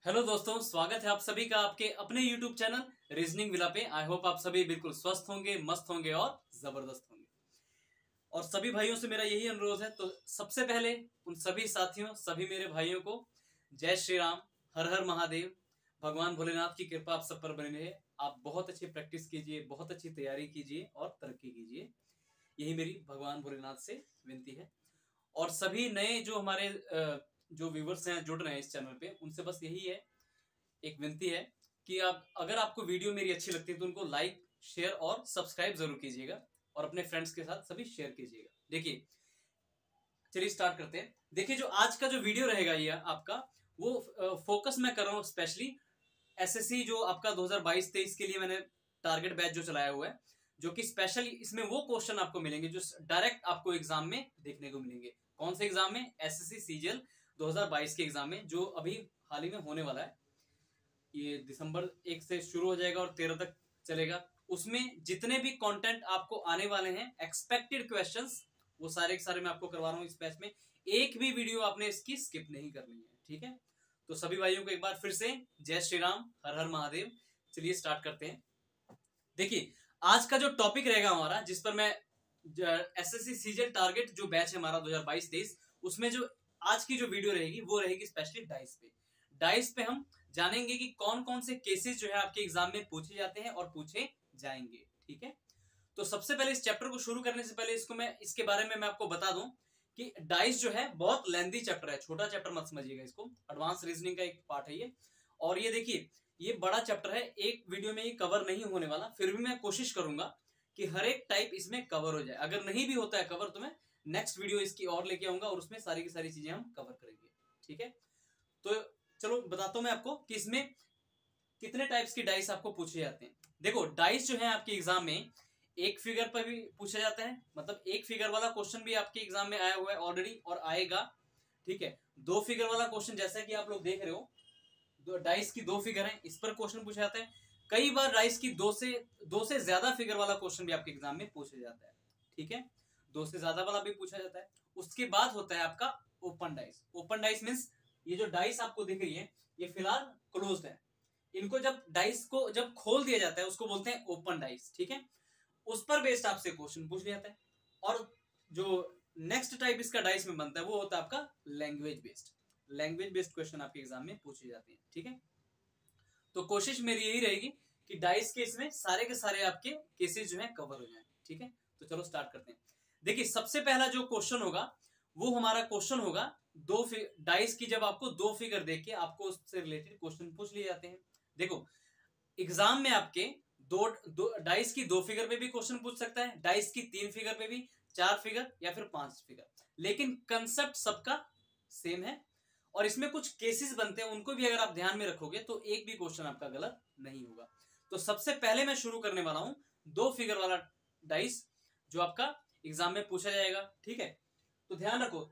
Hello दोस्तों, स्वागत है आप सभी का आपके अपने YouTube चैनल रीजनिंग विला पे। आई होप आप सभी बिल्कुल स्वस्थ होंगे, मस्त होंगे और जबरदस्त होंगे। और सभी भाइयों से मेरा यही अनुरोध है, तो सबसे पहले उन सभी साथियों, सभी मेरे भाइयों को जय श्री राम, हर हर महादेव। भगवान भोलेनाथ की कृपा आप सब पर बनी रहे। आप बहुत अच्छी प्रैक्टिस कीजिए, बहुत अच्छी तैयारी कीजिए और तरक्की कीजिए, यही मेरी भगवान भोलेनाथ से विनती है। और सभी नए जो हमारे जो व्यूवर्स हैं, जुड़ रहे हैं इस चैनल पे, उनसे बस यही है, एक विनती है कि आप, अगर आपको वीडियो मेरी अच्छी लगती है तो उनको लाइक, शेयर और सब्सक्राइब जरूर कीजिएगा और अपने फ्रेंड्स के साथ सभी शेयर कीजिएगा। देखिए, चलिए स्टार्ट करते हैं। देखिए, जो आज का जो वीडियो रहेगा ये आपका, वो फोकस मैं कर रहा हूँ स्पेशली एसएससी जो आपका 2022-23 के लिए मैंने टारगेट बैच जो चलाया हुआ है, जो कि स्पेशल इसमें वो क्वेश्चन आपको मिलेंगे जो डायरेक्ट आपको एग्जाम में देखने को मिलेंगे। कौन से एग्जाम में? एसएससी सीजीएल 2022 के एग्जाम में, जो अभी हाल ही में होने वाला है। ये दिसंबर 1 से शुरू हो जाएगा और 13 तक चलेगा। उसमें जितने भी कंटेंट आपको आने वाले हैं, एक्सपेक्टेड क्वेश्चंस, वो सारे के सारे मैं आपको करवा रहा हूँ इस बैच में। एक भी वीडियो आपने इसकी स्किप नहीं करनी है, ठीक है? तो सभी भाइयों को एक बार फिर से जय श्री राम, हर हर महादेव। चलिए स्टार्ट करते हैं। देखिए, आज का जो टॉपिक रहेगा हमारा, जिस पर मैं एसएससी सीजीएल टारगेट जो बैच है हमारा 2022-23, उसमें जो आज की जो वीडियो रहेगी वो रहेगी स्पेशली डाइस पे। डाइस पे हम जानेंगे कि कौन कौन से केसेस जो है आपके एग्जाम में पूछे जाते हैं और पूछे जाएंगे, ठीक है? तो सबसे पहले इस चैप्टर को शुरू करने से पहले इसके बारे में मैं आपको बता दूं कि डाइस जो है बहुत लेंथी चैप्टर है, छोटा चैप्टर मत समझिएगा इसको। एडवांस रीजनिंग का एक पार्ट है ये। और ये देखिए, ये बड़ा चैप्टर है, एक वीडियो में ये कवर नहीं होने वाला। फिर भी मैं कोशिश करूंगा कि हर एक टाइप इसमें कवर हो जाए। अगर नहीं भी होता है कवर तो मैं नेक्स्ट वीडियो इसकी और लेके आऊंगा और उसमें सारी की सारी चीजें हम कवर करेंगे, ठीक है? तो चलो बताता हूं मैं आपको कि इसमें कितने टाइप्स की डाइस आपको पूछे जाते हैं। देखो, डाइस जो है आपके एग्जाम में एक फिगर पर भी पूछा जाता है, मतलब एक फिगर वाला क्वेश्चन भी आपके एग्जाम में आया हुआ है ऑलरेडी और आएगा, ठीक है? दो फिगर वाला क्वेश्चन, जैसा कि आप लोग देख रहे हो, डाइस की दो फिगर है, इस पर क्वेश्चन पूछा जाता है। कई बार डाइस की दो से ज्यादा फिगर वाला क्वेश्चन भी आपके एग्जाम में पूछा जाता है, ठीक है? दो से ज्यादा वाला भी पूछा जाता है। उसके बाद होता है आपका open dice. Open dice means ये जो डाइस आपको दिख रही है, ये फिलहाल क्लोज्ड है। इनको जब डाइस को जब खोल दिया जाता है उसको बोलते हैं ओपन डाइस, ठीक है? उस पर बेस्ड आपसे क्वेश्चन पूछ लिया जाता है। और जो नेक्स्ट टाइप इसका डाइस में बनता है वो होता है आपका language based. Language based question आपके एग्जाम में पूछे जाते हैं, ठीक है? तो कोशिश मेरी यही रहेगी कि डाइस केस में सारे के सारे आपके केसेस जो है कवर हो जाए, ठीक है? तो चलो स्टार्ट करते हैं। देखिए, सबसे पहला जो क्वेश्चन होगा वो हमारा क्वेश्चन होगा डाइस की, जब आपको दो फिगर देख के आपको उससे रिलेटेड क्वेश्चन पूछ लिए जाते हैं। देखो, एग्जाम में आपके डाइस की दो फिगर पे भी क्वेश्चन पूछ सकता है, डाइस की तीन फिगर पे भी, चार फिगर या फिर पांच फिगर, लेकिन कंसेप्ट सबका सेम है। और इसमें कुछ केसेस बनते हैं, उनको भी अगर आप ध्यान में रखोगे तो एक भी क्वेश्चन आपका गलत नहीं होगा। तो सबसे पहले मैं शुरू करने वाला हूं दो फिगर वाला डाइस, जो आपका एग्जाम में पूछा जाएगा, ठीक है? तो ध्यान रखो,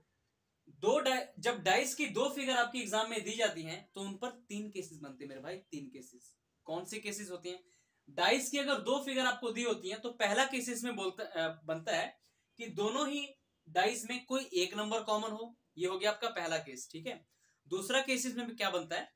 जब डाइस की दो फिगर आपकी एग्जाम में दी जाती हैं तो उन पर तीन केसेस बनते हैं मेरे भाई, तीन केसेस। कौन से केसेस होते हैं? डाइस की अगर दो फिगर आपको दी होती हैं तो पहला केसेस में बनता है कि दोनों ही डाइस में कोई एक नंबर कॉमन हो। ये हो गया आपका पहला केस, ठीक है? दूसरा केसेस में क्या बनता है?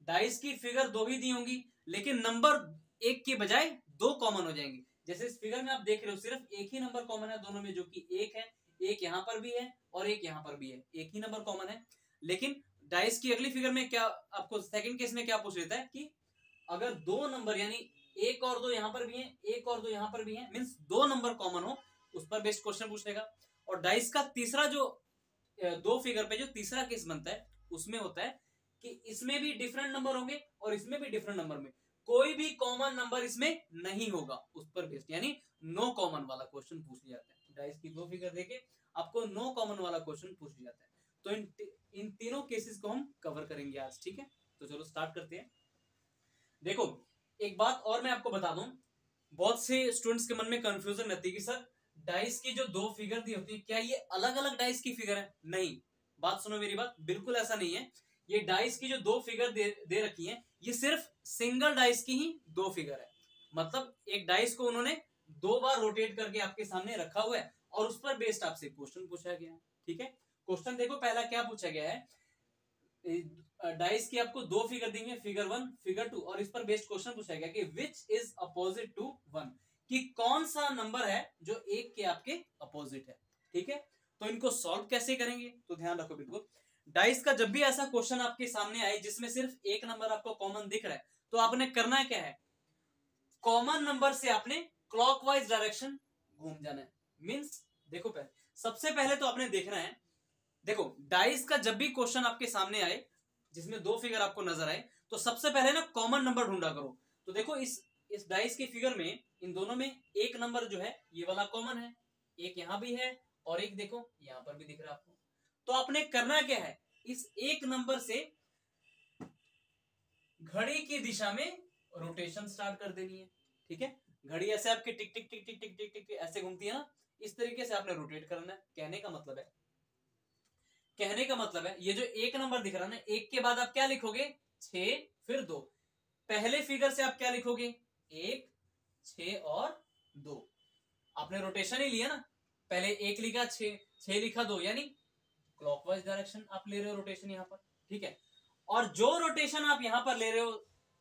डाइस की फिगर दो ही दी होंगी लेकिन नंबर एक के बजाय दो कॉमन हो जाएंगे। जैसे इस फिगर में आप देख रहे हो, सिर्फ एक ही नंबर कॉमन है दोनों में, जो कि एक है। एक यहां पर भी है और एक यहां पर भी है, एक ही नंबर कॉमन है। लेकिन डाइस की अगली फिगर में क्या आपको सेकंड केस में क्या पूछ लेता है कि अगर दो नंबर, यानी एक और दो यहां पर भी है, एक और दो यहां पर भी है, मीन्स दो नंबर कॉमन हो, उस पर बेस्ड क्वेश्चन पूछेगा। और डाइस का तीसरा जो दो फिगर पे जो तीसरा केस बनता है उसमें होता है कि इसमें भी डिफरेंट नंबर होंगे और इसमें भी डिफरेंट नंबर में कोई भी कॉमन नंबर इसमें नहीं होगा, उस पर बेस्ड, यानी नो कॉमन वाला क्वेश्चन पूछ लिया जाता है। डाइस की दो फिगर देके आपको नो कॉमन वाला क्वेश्चन पूछ लिया जाता है। तो इन तीनों केसेस को हम कवर करेंगे आज, ठीक है? तो चलो स्टार्ट करते हैं। देखो, एक बात और मैं आपको बता दूं, बहुत से स्टूडेंट्स के मन में कंफ्यूजन रहती है कि सर, डाइस की जो दो फिगर दी होती है क्या ये अलग अलग डाइस की फिगर है? नहीं, बात सुनो मेरी बात, बिल्कुल ऐसा नहीं है। ये डाइस की जो दो फिगर दे रखी है, ये सिर्फ सिंगल डाइस की ही दो फिगर है। मतलब एक डाइस को उन्होंने दो बार रोटेट करके आपके सामने रखा हुआ है और उस पर बेस्ड आपसे क्वेश्चन पूछा गया है, ठीक है? क्वेश्चन देखो, पहला क्या पूछा गया है डाइस की आपको दो फिगर दी है, फिगर 1 फिगर 2, और इस पर बेस्ड क्वेश्चन पूछा गया कि विच इज अपोजिट टू 1, कि कौन सा नंबर है जो एक के आपके अपोजिट है। ठीक है, तो इनको सॉल्व कैसे करेंगे, तो ध्यान रखो बिल्कुल। डाइस का जब भी ऐसा क्वेश्चन आपके सामने आए जिसमें सिर्फ एक नंबर आपको कॉमन दिख रहा है, तो आपने करना क्या है, कॉमन नंबर से आपने क्लॉकवाइज डायरेक्शन घूम जाना है। मींस देखो पहले, सबसे पहले तो आपने देखना है, देखो डाइस का जब भी क्वेश्चन आपके सामने आए जिसमें दो फिगर आपको नजर आए, तो सबसे पहले ना कॉमन नंबर ढूंढा करो। तो देखो इस डाइस की फिगर में इन दोनों में एक नंबर जो है ये वाला कॉमन है, एक यहां भी है और एक देखो यहां पर भी दिख रहा है आपको। तो आपने करना क्या है, इस एक नंबर से घड़ी की दिशा में रोटेशन स्टार्ट कर देनी है। ठीक है, घड़ी ऐसे आपकी टिक टिक टिक टिक टिक टिक टिक ऐसे घूमती है ना, इस तरीके से आपने रोटेट करना है। कहने का मतलब है ये जो एक नंबर दिख रहा है ना, एक के बाद आप क्या लिखोगे, 6 फिर 2। पहले फिगर से आप क्या लिखोगे, 1 6 और 2। आपने रोटेशन ही लिया ना, पहले 1 लिखा 6 लिखा 2, यानी क्लॉकवाइज डायरेक्शन आप ले रहे हो रोटेशन यहां पर। ठीक है, और जो रोटेशन आप यहां पर ले रहे हो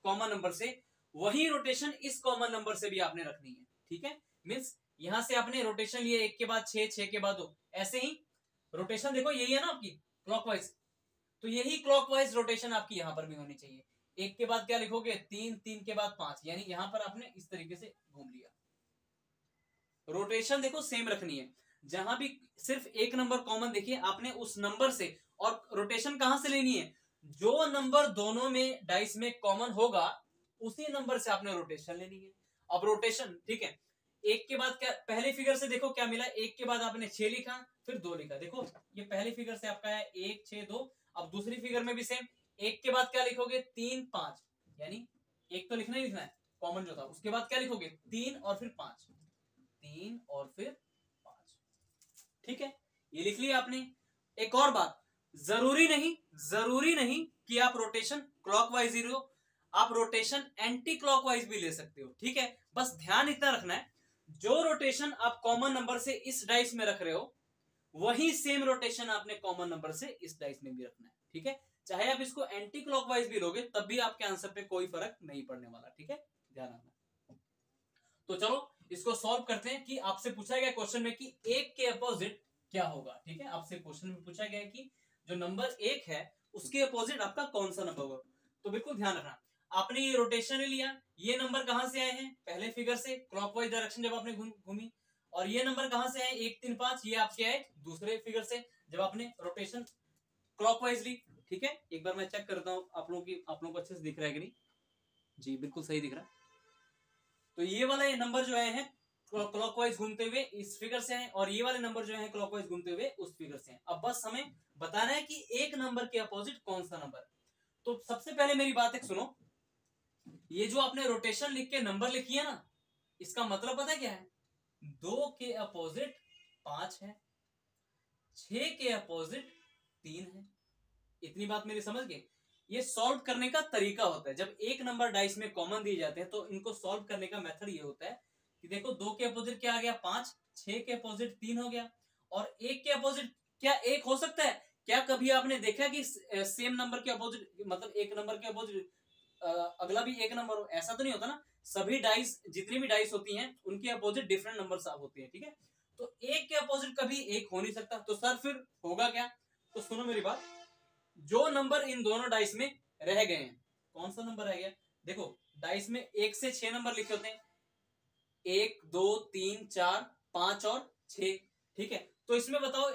कॉमन नंबर से, वही रोटेशन इस कॉमन नंबर से भी आपने रखनी है। ठीक है, मीन्स यहां से आपने रोटेशन लिए 1 के बाद 6, 6 के बाद 2, ऐसे ही रोटेशन देखो यही है ना आपकी क्लॉकवाइज, तो यही क्लॉकवाइज रोटेशन आपकी यहां पर भी होनी चाहिए। 1 के बाद क्या लिखोगे, 3, 3 के बाद 5, यानी यहां पर आपने इस तरीके से घूम लिया। रोटेशन देखो सेम रखनी है, जहां भी सिर्फ एक नंबर कॉमन देखिए आपने उस नंबर से, और रोटेशन कहां से लेनी है, जो नंबर दोनों में डाइस में कॉमन होगा उसी नंबर से आपने रोटेशन लेनी है। अब रोटेशन ठीक है, एक के बाद क्या, पहले फिगर से देखो क्या मिला, एक के बाद आपने 6 लिखा फिर 2 लिखा। देखो ये पहली फिगर से आपका है 1 6 2। अब दूसरी फिगर में भी सेम, एक के बाद क्या लिखोगे, 3 5, यानी एक तो लिखना ही लिखना है कॉमन जो था, उसके बाद क्या लिखोगे, 3 और फिर 5, 3 और फिर 5। ठीक है, ये लिख लिया आपने। एक और बात, जरूरी नहीं कि आप रोटेशन क्लॉकवाइज ही लो, आप रोटेशन एंटी क्लॉकवाइज भी ले सकते हो। ठीक है, बस ध्यान इतना रखना है, जो रोटेशन आप कॉमन नंबर से इस डाइस में रख रहे हो, वही सेम रोटेशन आपने कॉमन नंबर से इस डाइस में भी रखना है। ठीक है, चाहे आप इसको एंटी क्लॉकवाइज भी लोगे तब भी आपके आंसर पे कोई फर्क नहीं पड़ने वाला। ठीक है, ध्यान रखना। तो चलो इसको सॉल्व करते हैं, कि आपसे पूछा गया क्वेश्चन में कि एक के अपोजिट क्या होगा। ठीक है, आपसे क्वेश्चन में पूछा गया है कि जो नंबर 1 है उसके अपोजिट आपका कौन सा नंबर होगा। तो बिल्कुल ध्यान रखना, आपने ये रोटेशन लिया, ये नंबर कहां से आए हैं, पहले फिगर से क्लॉकवाइज डायरेक्शन जब आपने घूमी, और ये नंबर कहां से आए, 1 3 5, ये आपके आए दूसरे फिगर से जब आपने रोटेशन क्लॉकवाइज ली। ठीक है, एक बार मैं चेक करता हूं आप लोगों को अच्छे से दिख रहा है कि नहीं, जी बिल्कुल सही दिख रहा है। तो ये वाले नंबर जो आए हैं क्लॉकवाइज घूमते हुए इस फिगर से हैं, और ये वाले नंबर जो हैं क्लॉकवाइज घूमते हुए उस फिगर से हैं। अब बस हमें बताना है कि एक नंबर के अपोजिट कौन सा नंबर है। तो सबसे पहले मेरी बात एक सुनो, ये जो आपने रोटेशन लिख के नंबर लिखी है ना, इसका मतलब पता है क्या है, 2 के अपोजिट 5 है, 6 के अपोजिट 3 है। इतनी बात मेरी समझ गए। ये सॉल्व करने का तरीका होता है, जब एक नंबर डाइस में कॉमन दिए जाते हैं तो इनको सॉल्व करने का मेथड ये होता है कि देखो 2 के अपोजिट क्या आ गया, 5, 6 के अपोजिट 3 हो गया, और 1 के अपोजिट क्या 1 हो सकता है क्या, कभी आपने देखा कि सेम नंबर के अपोजिट, मतलब एक नंबर के अपोजिट अगला भी एक नंबर हो, ऐसा तो नहीं होता ना। सभी डाइस, जितनी भी डाइस होती हैं उनके अपोजिट डिफरेंट नंबर होते हैं। ठीक है, तो 1 के अपोजिट कभी 1 हो नहीं सकता, तो सर फिर होगा क्या, तो सुनो मेरी बात, जो नंबर इन दोनों डाइस में रह गए हैं, कौन सा नंबर रह गया, देखो डाइस में 1 से 6 नंबर लिखे होते हैं, 1 2 3 4 5 और 6। ठीक है, तो इसमें बताओ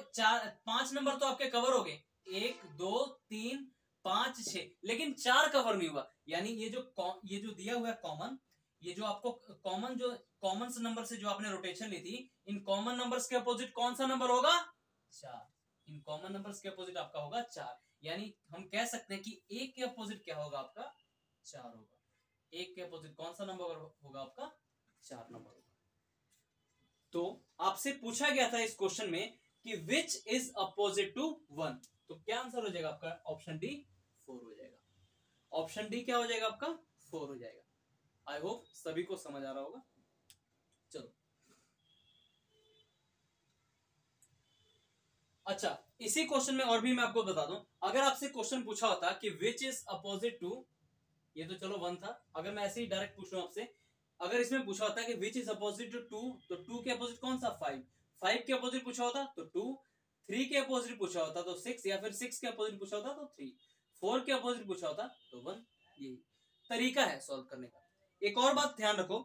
5 नंबर तो आपके कवर हो गए, 1 2 3 5 6, लेकिन 4 कवर नहीं हुआ। यानी ये जो दिया हुआ है कॉमन, ये जो आपको कॉमन नंबर से जो आपने रोटेशन ली थी, इन कॉमन नंबर्स के अपोजिट कौन सा नंबर होगा, 4। इन कॉमन नंबर्स के अपोजिट आपका होगा 4, यानी हम कह सकते हैं कि 1 के अपोजिट क्या होगा आपका, 4 होगा। 1 के अपोजिट कौन सा नंबर होगा आपका, 4 नंबर होगा। तो आपसे पूछा गया था इस क्वेश्चन में कि विच इज अपोजिट टू 1, तो क्या आंसर हो जाएगा आपका, ऑप्शन डी 4 हो जाएगा। ऑप्शन डी क्या हो जाएगा आपका, 4 हो जाएगा। आई होप सभी को समझ आ रहा होगा। चलो अच्छा, इसी क्वेश्चन में और भी मैं आपको बता दूं, अगर आपसे क्वेश्चन पूछा होता कि विच इज अपोजिट टू, ये तो चलो 1 था, अगर मैं ऐसे ही डायरेक्ट पूछ रहा हूं आपसे, अगर इसमें पूछा होता कि विच इज अपोजिट टू 2, तो 2 के अपोजिट कौन सा 5, 5 के अपोजिट पूछा होता तो 2, 3 के अपोजिट पूछा होता तो 6, या फिर 6 के अपोजिट पूछा होता तो 3, 4 के अपोजिट पूछा होता तो 1। यही तरीका है सॉल्व करने का। एक और बात ध्यान रखो,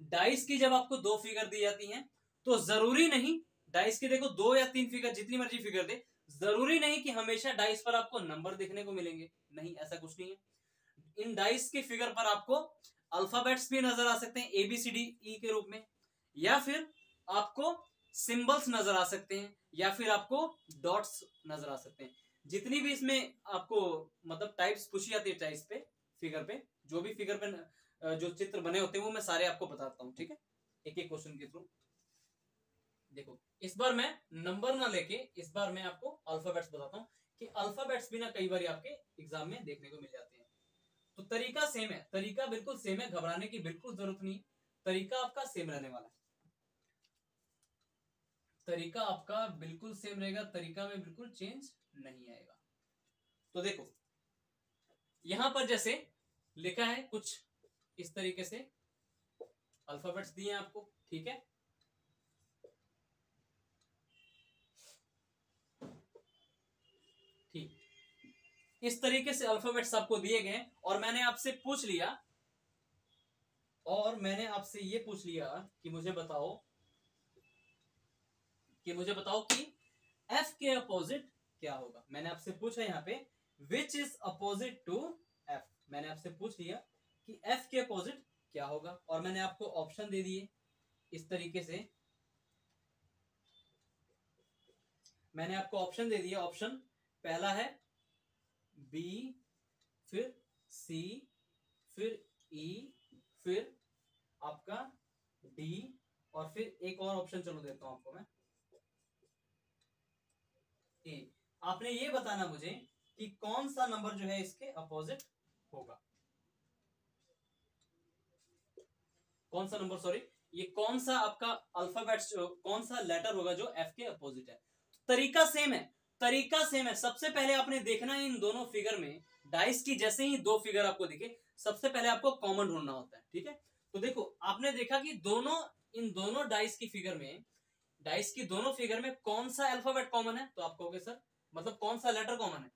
डाइस की जब आपको 2 फिगर दी जाती हैं तो जरूरी नहीं, डाइस के देखो 2 या 3 फिगर, जितनी मर्जी फिगर दे, जरूरी नहीं कि हमेशा डाइस पर आपको नंबर देखने को मिलेंगे, नहीं, ऐसा कुछ नहीं है। इन डाइस के फिगर पर आपको अल्फाबेट्स भी नजर आ सकते हैं ए बी सी डी ई के रूप में, या फिर आपको सिंबल्स नजर आ सकते हैं, या फिर आपको डॉट्स नजर आ सकते हैं। जितनी भी इसमें आपको मतलब टाइप्स पूछी जाती है टाइप्स पे, फिगर पे, जो भी फिगर पे जो चित्र बने होते हैं वो मैं सारे आपको बताता हूं, ठीक है, एक एक क्वेश्चन के थ्रू। देखो इस बार मैं नंबर ना लेके, इस बार मैं आपको अल्फाबेट्स बताता हूँ कि अल्फाबेट्स भी ना कई बार आपके एग्जाम में देखने को मिल जाते हैं। तो तरीका सेम है, तरीका बिल्कुल सेम है, घबराने की बिल्कुल जरूरत नहीं, तरीका आपका सेम रहने वाला है, तरीका आपका बिल्कुल सेम रहेगा, तरीका में बिल्कुल चेंज नहीं आएगा। तो देखो यहां पर जैसे लिखा है कुछ इस तरीके से अल्फाबेट्स दिए हैं आपको, ठीक है, ठीक, इस तरीके से अल्फाबेट्स आपको दिए गए, और मैंने आपसे पूछ लिया, और मैंने आपसे ये पूछ लिया कि मुझे बताओ कि एफ के अपोजिट क्या होगा। मैंने आपसे पूछा यहाँ पे which is opposite to F, मैंने आपसे पूछ लिया कि एफ के अपोजिट क्या होगा, और मैंने आपको ऑप्शन दे दिए इस तरीके से, मैंने आपको ऑप्शन दे दिया, ऑप्शन पहला है बी, फिर सी, फिर ई, फिर आपका डी, और फिर एक और ऑप्शन चलो देता हूं आपको मैं, ए। आपने ये बताना मुझे कि कौन सा नंबर जो है इसके अपोजिट होगा, कौन सा नंबर, सॉरी, ये कौन सा आपका अल्फाबेट्स, कौन सा लेटर होगा जो एफ के अपोजिट है। तरीका सेम है, तरीका सेम है। सबसे पहले आपने देखना है इन दोनों फिगर में, डाइस की जैसे ही 2 फिगर आपको दिखे, सबसे पहले आपको कॉमन ढूंढना होता है, ठीक है। तो देखो आपने देखा कि इन दोनों डाइस की फिगर में, डाइस की दोनों फिगर में कौन सा अल्फाबेट कॉमन है, तो आप कहोगे सर मतलब कौन सा लेटर कॉमन है,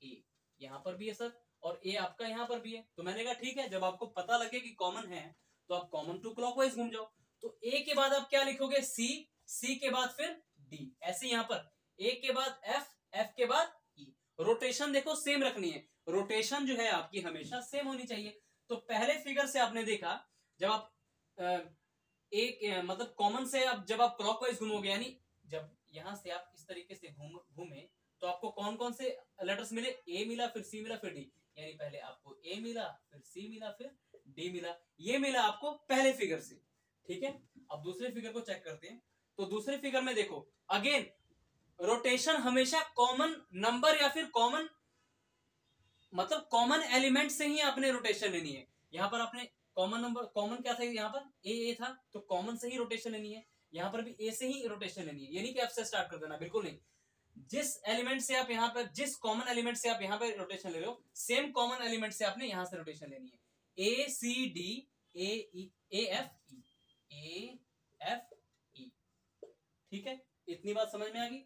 ए, यहां पर भी है सर, और ए आपका यहां पर भी है। तो मैंने कहा ठीक है, जब आपको पता लगे कि कॉमन है तो आप कॉमन टू क्लॉकवाइज घूम जाओ। तो ए के बाद आप क्या लिखोगे, सी, सी के बाद फिर डी, ऐसे यहां पर ए के बाद एफ, एफ के बाद ई। रोटेशन देखो सेम रखनी है, रोटेशन जो है आपकी हमेशा सेम होनी चाहिए। तो पहले फिगर से आपने देखा, जब आप एक मतलब कॉमन से आप जब आप क्लॉकवाइज घूमोगे, यानी जब यहां से आप इस तरीके से घूमे तो आपको कौन कौन से लेटर्स मिले, ए मिला, फिर सी मिला, फिर डी, यानी पहले आपको ए मिला, फिर सी मिला, फिर डी मिला, ये मिला आपको पहले फिगर से, ठीक है। अब दूसरे फिगर को चेक करते हैं। तो दूसरे फिगर में देखो अगेन रोटेशन हमेशा कॉमन नंबर या फिर कॉमन मतलब कॉमन एलिमेंट से ही आपने रोटेशन लेनी है। यहां पर आपने कॉमन नंबर, कॉमन क्या था यहाँ पर, ए था, तो कॉमन से ही रोटेशन लेनी है। यहां पर भी ए से ही रोटेशन लेनी है, यानी कि एफ से स्टार्ट कर देना, बिल्कुल नहीं। जिस एलिमेंट से आप यहाँ पर, जिस कॉमन एलिमेंट से आप यहाँ पर रोटेशन ले रहे हो, सेम कॉमन एलिमेंट से आपने यहां से रोटेशन लेनी है। A C D A F E, A F E, ठीक है, इतनी बात समझ में आ गई।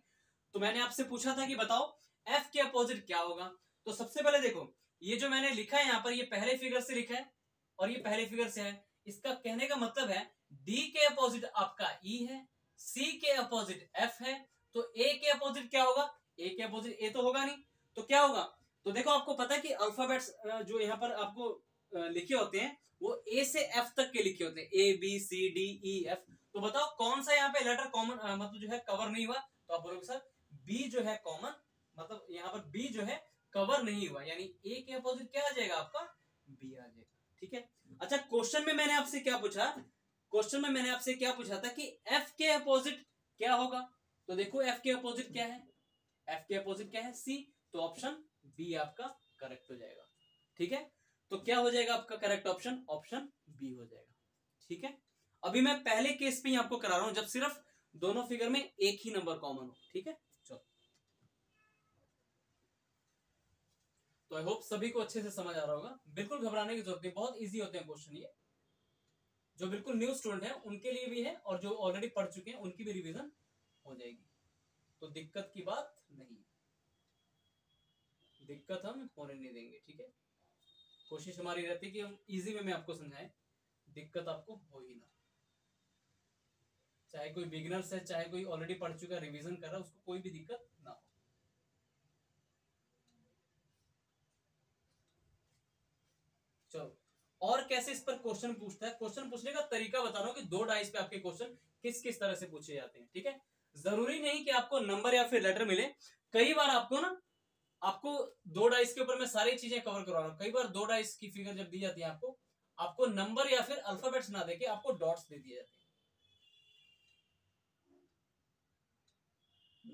तो मैंने आपसे पूछा था कि बताओ एफ के अपोजिट क्या होगा। तो सबसे पहले देखो ये जो मैंने लिखा है यहाँ पर, ये पहले फिगर से लिखा है और ये पहले फिगर से है। इसका कहने का मतलब है डी के अपोजिट आपका ई है, सी के अपोजिट एफ है, तो ए के अपोजिट क्या होगा, ए के अपोजिट ए तो होगा नहीं, तो क्या होगा। तो देखो आपको पता है कि अल्फाबेट्स जो यहाँ पर आपको लिखे होते हैं वो ए से एफ तक के लिखे होते हैं, A B C D E F. तो बताओ कौन सा यहाँ पे लेटर कॉमन मतलब जो है कवर नहीं हुआ, तो आप बोलोगे सर बी जो है कॉमन, मतलब यहाँ पर बी जो है कवर नहीं हुआ, यानी ए के अपोजिट क्या आ जाएगा आपका, बी आ जाएगा, ठीक है। अच्छा क्वेश्चन में मैंने आपसे क्या पूछा, क्वेश्चन में मैंने आपसे क्या पूछा था कि एफ के अपोजिट क्या होगा। तो देखो एफ के अपोजिट क्या है, एफ के अपोजिट क्या है, सी, तो ऑप्शन बी आपका करेक्ट हो जाएगा, ठीक है। तो क्या हो जाएगा आपका करेक्ट ऑप्शन, ऑप्शन बी हो जाएगा, ठीक है। अभी मैं पहले केस पे ही आपको करा रहा हूं जब सिर्फ दोनों फिगर में एक ही नंबर कॉमन हो, ठीक है। चलो तो आई होप सभी को अच्छे से समझ आ रहा होगा। बिल्कुल घबराने की जरूरत नहीं, बहुत इजी होते हैं क्वेश्चन ये। जो बिल्कुल न्यू स्टूडेंट है उनके लिए भी है और जो ऑलरेडी पढ़ चुके हैं उनकी भी रिवीजन हो जाएगी, तो दिक्कत की बात नहीं, दिक्कत हम होने नहीं देंगे। ठीक है, कोशिश हमारी रहती है कि हम इजी वे में आपको समझाएं, दिक्कत आपको हो ही ना। चाहे कोई बिगिनर्स है, चाहे कोई ऑलरेडी पढ़ चुका रिवीजन कर रहा है, उसको कोई भी दिक्कत ना हो। चलो, और कैसे इस पर क्वेश्चन पूछता है, क्वेश्चन पूछने का तरीका बता रहा हूं कि 2 डाइस पे आपके क्वेश्चन किस किस तरह से पूछे जाते हैं। ठीक है, जरूरी नहीं कि आपको नंबर या फिर लेटर मिले। कई बार आपको ना, आपको 2 डाइस के ऊपर मैं सारी चीजें कवर करवा रहा हूं। कई बार 2 डाइस की फिगर जब दी जाती है आपको, आपको नंबर या फिर अल्फाबेट्स ना देके आपको डॉट्स दे दिए जाते हैं।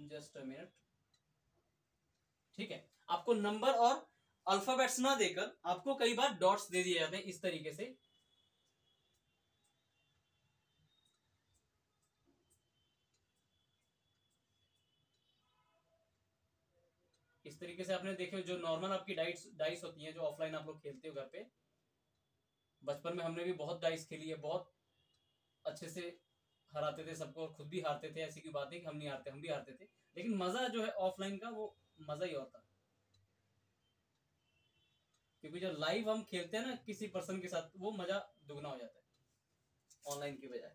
Just a minute. ठीक है, आपको नंबर और अल्फाबेट्स ना देकर आपको कई बार डॉट्स दे दिए जाते हैं इस तरीके से। इस तरीके से आपने देखे जो नॉर्मल आपकी डाइस होती हैं, जो ऑफलाइन आप लोग खेलते हो घर पे, बचपन में हमने भी बहुत डाइस खेली है, बहुत अच्छे से हराते थे सबको और खुद भी हारते थे। ऐसी की बात है कि हम नहीं हारते, हम भी हारते थे, लेकिन मजा जो है ऑफलाइन का, वो मजा ही और था। क्योंकि जब लाइव हम खेलते हैं ना किसी पर्सन के साथ, वो मजा दुगना हो जाता है ऑनलाइन की बजाय,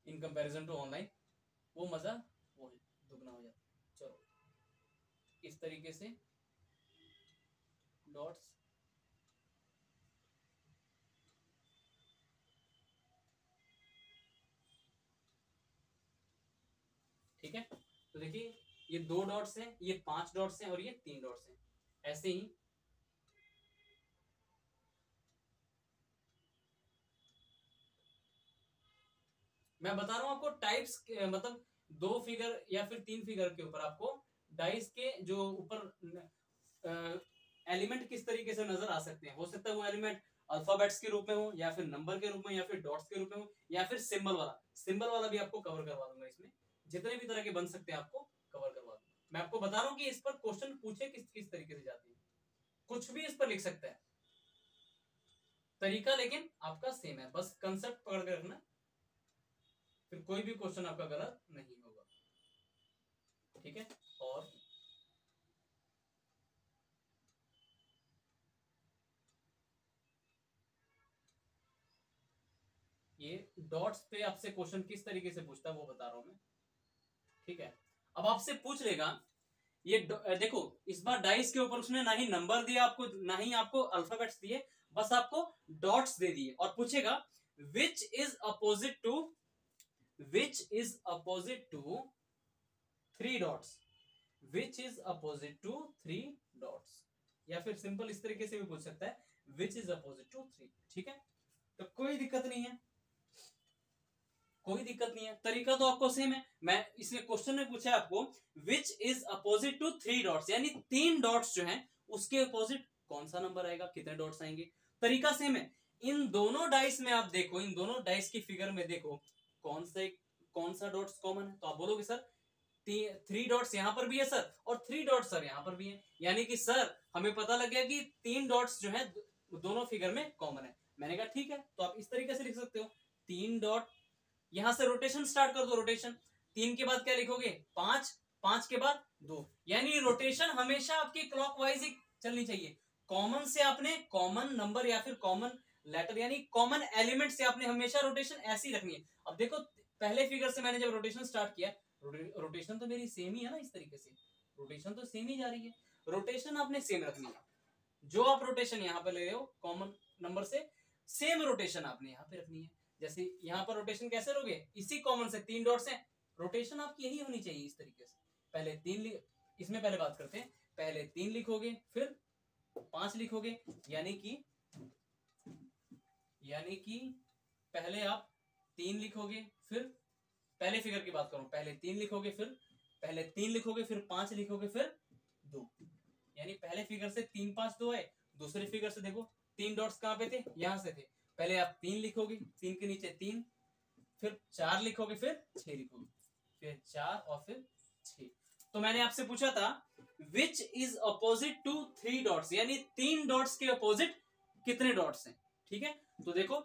इन कंपैरिजन टू ऑनलाइन वो मजा वो दुगना हो जाता है। चलो, इस तरीके से डॉट्स। ठीक है, तो देखिए ये 2 डॉट्स हैं, ये 5 डॉट्स हैं और ये 3 डॉट्स हैं। ऐसे ही मैं बता रहा हूं आपको टाइप्स, मतलब 2 फिगर या फिर 3 फिगर के ऊपर आपको डाइस के जो ऊपर एलिमेंट किस तरीके से नजर आ सकते हैं। हो सकता है वो एलिमेंट अल्फाबेट्स के रूप में हो, या फिर नंबर के रूप में, या फिर डॉट्स के रूप में हो, या फिर सिंबल वाला भी आपको कवर करवा दूंगा। इसमें जितने भी तरह के बन सकते हैं आपको कवर करवा दूंगा। मैं आपको बता रहा हूँ कि इस पर क्वेश्चन पूछे किस किस तरीके से जाते हैं। कुछ भी इस पर लिख सकता है, तरीका लेकिन आपका सेम है, बस कंसेप्ट पकड़ कर रखना, फिर कोई भी क्वेश्चन आपका गलत नहीं होगा। ठीक है, और ये डॉट्स पे आपसे क्वेश्चन किस तरीके से पूछता है वो बता रहा हूं मैं। ठीक है, अब आपसे पूछ लेगा ये देखो, इस बार डाइस के ऊपर उसने ना ही नंबर दिया आपको, ना ही आपको अल्फाबेट्स दिए, बस आपको डॉट्स दे दिए और पूछेगा which is opposite to, which is opposite to 3 dots, which is opposite to 3 dots, या फिर सिंपल इस तरीके से भी पूछ सकता है विच इज अपोजिट टू 3। ठीक है, तो कोई दिक्कत नहीं है, कोई दिक्कत नहीं है, तरीका तो आपको सेम है। मैं इसमें क्वेश्चन में पूछा आपको which is opposite to 3 dots, यानी 3 डॉट्स जो हैं उसके अपोजिट कौन सा नंबर आएगा, कितने डॉट्स आएंगे। तरीका सेम है। इन दोनों डाइस में आप देखो, इन दोनों डाइस की फिगर में देखो कौन सा डॉट्स कॉमन है, तो आप बोलोगे सर 3 डॉट्स यहां पर भी है सर, और 3 डॉट्स सर यहां पर भी है, यानी कि सर हमें पता लग गया कि 3 डॉट्स जो है दोनों फिगर में कॉमन है। मैंने कहा ठीक है, तो आप इस तरीके से लिख सकते हो 3 डॉट, यहां से रोटेशन स्टार्ट कर दो, रोटेशन 3 के बाद क्या लिखोगे 5, 5 के बाद 2, यानी रोटेशन हमेशा आपकी क्लॉकवाइज ही चलनी चाहिए। कॉमन से आपने कॉमन नंबर या फिर कॉमन लेटर यानी कॉमन एलिमेंट से आपने हमेशा रोटेशन ऐसी रखनी है। अब देखो पहले फिगर से मैंने जब रोटेशन स्टार्ट किया, रोटेशन तो मेरी सेम ही है ना, इस तरीके से रोटेशन तो सेम ही जा रही है, रोटेशन आपने सेम रखनी है। जो आप रोटेशन यहाँ पे ले रहे हो कॉमन नंबर से, सेम रोटेशन आपने यहाँ पे रखनी है। जैसे यहाँ पर रोटेशन कैसे लोगे, इसी कॉमन से 3 डॉट्स हैं, रोटेशन आपकी यही होनी चाहिए इस तरीके से। पहले 3 इसमें पहले बात करते हैं, पहले 3 लिखोगे फिर 5 लिखोगे, यानी कि पहले आप 3 लिखोगे, फिर पहले फिगर की बात करूं, पहले 3 लिखोगे, फिर पहले 3 लिखोगे, फिर 5 लिखोगे, फिर 2, यानी पहले फिगर से 3 5 2 आए, दूसरे फिगर से देखो 3 डॉट्स कहां पे थे, यहां से थे। पहले आप 3 लिखोगे, 3 के नीचे 3, फिर 4 लिखोगे, फिर 6 लिखोगे, फिर 4 और फिर 6। तो मैंने आपसे पूछा था which is opposite to 3 dots, यानी 3 डॉट्स के अपोजिट कितने डॉट्स हैं। ठीक है, तो देखो,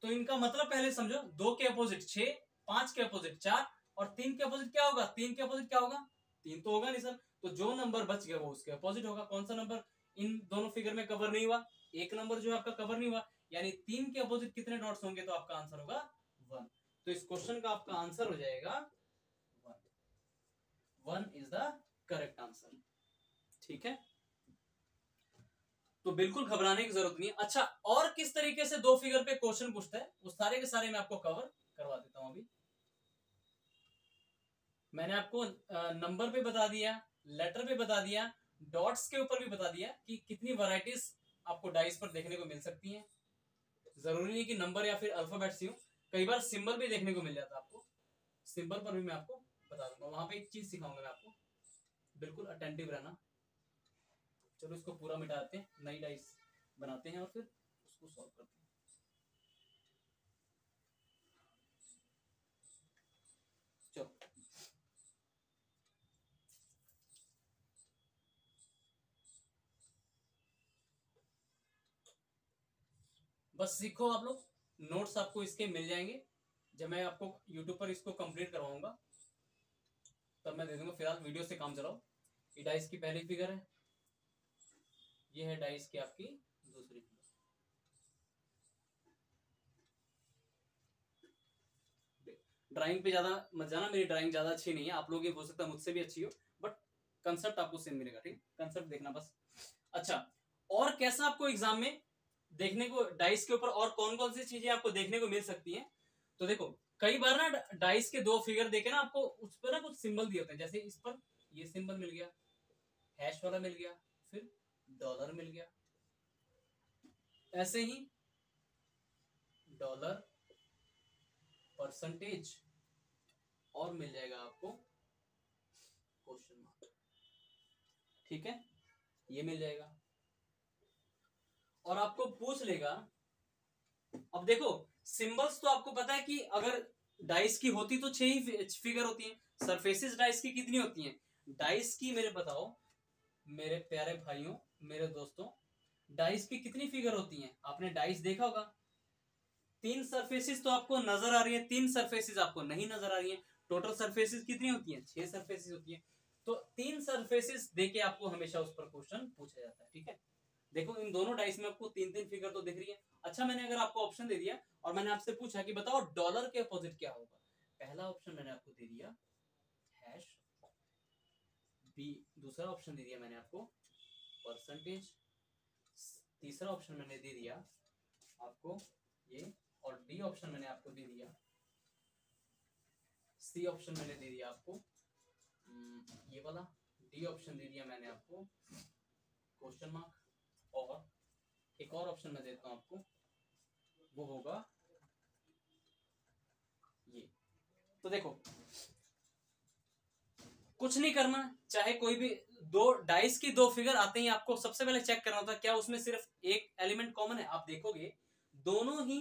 तो इनका मतलब पहले समझो, 2 के अपोजिट 6, 5 के अपोजिट 4 और 3 के अपोजिट क्या होगा, 3 के अपोजिट क्या होगा, 3 तो होगा नहीं सर, तो जो नंबर बच गया वो उसके अपोजिट होगा। कौन सा नंबर इन दोनों फिगर में कवर नहीं हुआ, एक नंबर जो है आपका कवर नहीं हुआ, यानी 3 के अपोजिट कितने डॉट्स होंगे, तो आपका आंसर होगा 1। तो इस क्वेश्चन का आपका आंसर हो जाएगा 1 इज द करेक्ट आंसर। ठीक है, तो बिल्कुल घबराने की जरूरत नहीं है। अच्छा, और किस तरीके से 2 फिगर पे क्वेश्चन पूछता है, वो सारे के सारे मैं आपको कवर करवा देता हूं। अभी मैंने आपको नंबर पे बता दिया, लेटर पे बता दिया, डॉट्स के ऊपर भी बता दिया कि कितनी वैरायटीज आपको डाइस पर देखने को मिल सकती हैं। जरूरी नहीं कि नंबर या फिर अल्फाबेट्स ही हो, कई बार सिंबल भी देखने को मिल जाता है आपको, सिंबल पर भी मैं आपको बता दूंगा। वहां पे एक चीज सिखाऊंगा मैं आपको, बिल्कुल अटेंटिव रहना। चलो इसको पूरा मिटा देते हैं, नई डाइस बनाते हैं और फिर उसको सॉल्व करते हैं। चलो, बस सीखो आप लोग, नोट्स आपको इसके मिल जाएंगे जब मैं आपको यूट्यूब पर इसको कंप्लीट करवाऊंगा, तब मैं दे दूंगा। फिलहाल वीडियो से काम चलाओ। ये डाइस की पहली फिगर है, ये है डाइस की आपकी दूसरी फिगर। ड्राइंग पे ज्यादा मत जाना, मेरी ड्राइंग ज्यादा अच्छी नहीं है, आप लोग ये हो सकता है मुझसे भी अच्छी हो, बट कंसेप्ट आपको सेम मिलेगा। ठीक, कंसेप्ट देखना बस। अच्छा, और कैसा आपको एग्जाम में देखने को डाइस के ऊपर और कौन कौन सी चीजें आपको देखने को मिल सकती हैं, तो देखो, कई बार ना डाइस के 2 फिगर देखे ना, आपको उस पर ना कुछ सिंबल दिए होते हैं, जैसे इस पर ये सिंबल मिल गया, हैश वाला मिल गया, फिर डॉलर मिल गया, ऐसे ही डॉलर, परसेंटेज और मिल जाएगा आपको क्वेश्चन मार्क। ठीक है, ये मिल जाएगा और आपको पूछ लेगा। अब देखो, सिंबल्स तो आपको पता है कि अगर डाइस की होती तो 6 ही फिगर होती हैं, सरफेसेस डाइस की कितनी होती हैं, डाइस की मेरे बताओ, मेरे प्यारे भाइयों, मेरे दोस्तों, डाइस की कितनी फिगर होती हैं, आपने डाइस देखा होगा। 3 सरफेसेस तो आपको नजर आ रही है, 3 सरफेसेस आपको नहीं नजर आ रही है, टोटल सरफेसेस कितनी होती हैं, 6 सरफेसेस होती है। तो 3 सरफेसेस देके आपको हमेशा उस पर क्वेश्चन पूछा जाता है। ठीक है, देखो इन दोनों डाइस में आपको 3-3 फिगर तो दिख रही है। अच्छा, मैंने अगर आपको ऑप्शन दे दिया और मैंने आपसे पूछा कि बताओ डॉलर के अपोजिट क्या होगा, पहला ऑप्शन मैंने आपको दे दिया हैश, बी दूसरा ऑप्शन दे दिया मैंने आपको परसेंटेज, तीसरा ऑप्शन मैंने दे दिया आपको ये, और डी ऑप्शन मैंने आपको दे दिया, सी ऑप्शन मैंने दे दिया आपको ये वाला, डी ऑप्शन दे दिया मैंने आपको क्वेश्चन मार्क, और एक और ऑप्शन मैं देता हूं आपको, वो होगा ये। तो देखो, कुछ नहीं करना, चाहे कोई भी 2 डाइस की 2 फिगर आते ही आपको सबसे पहले चेक करना होता है क्या उसमें सिर्फ एक एलिमेंट कॉमन है। आप देखोगे दोनों ही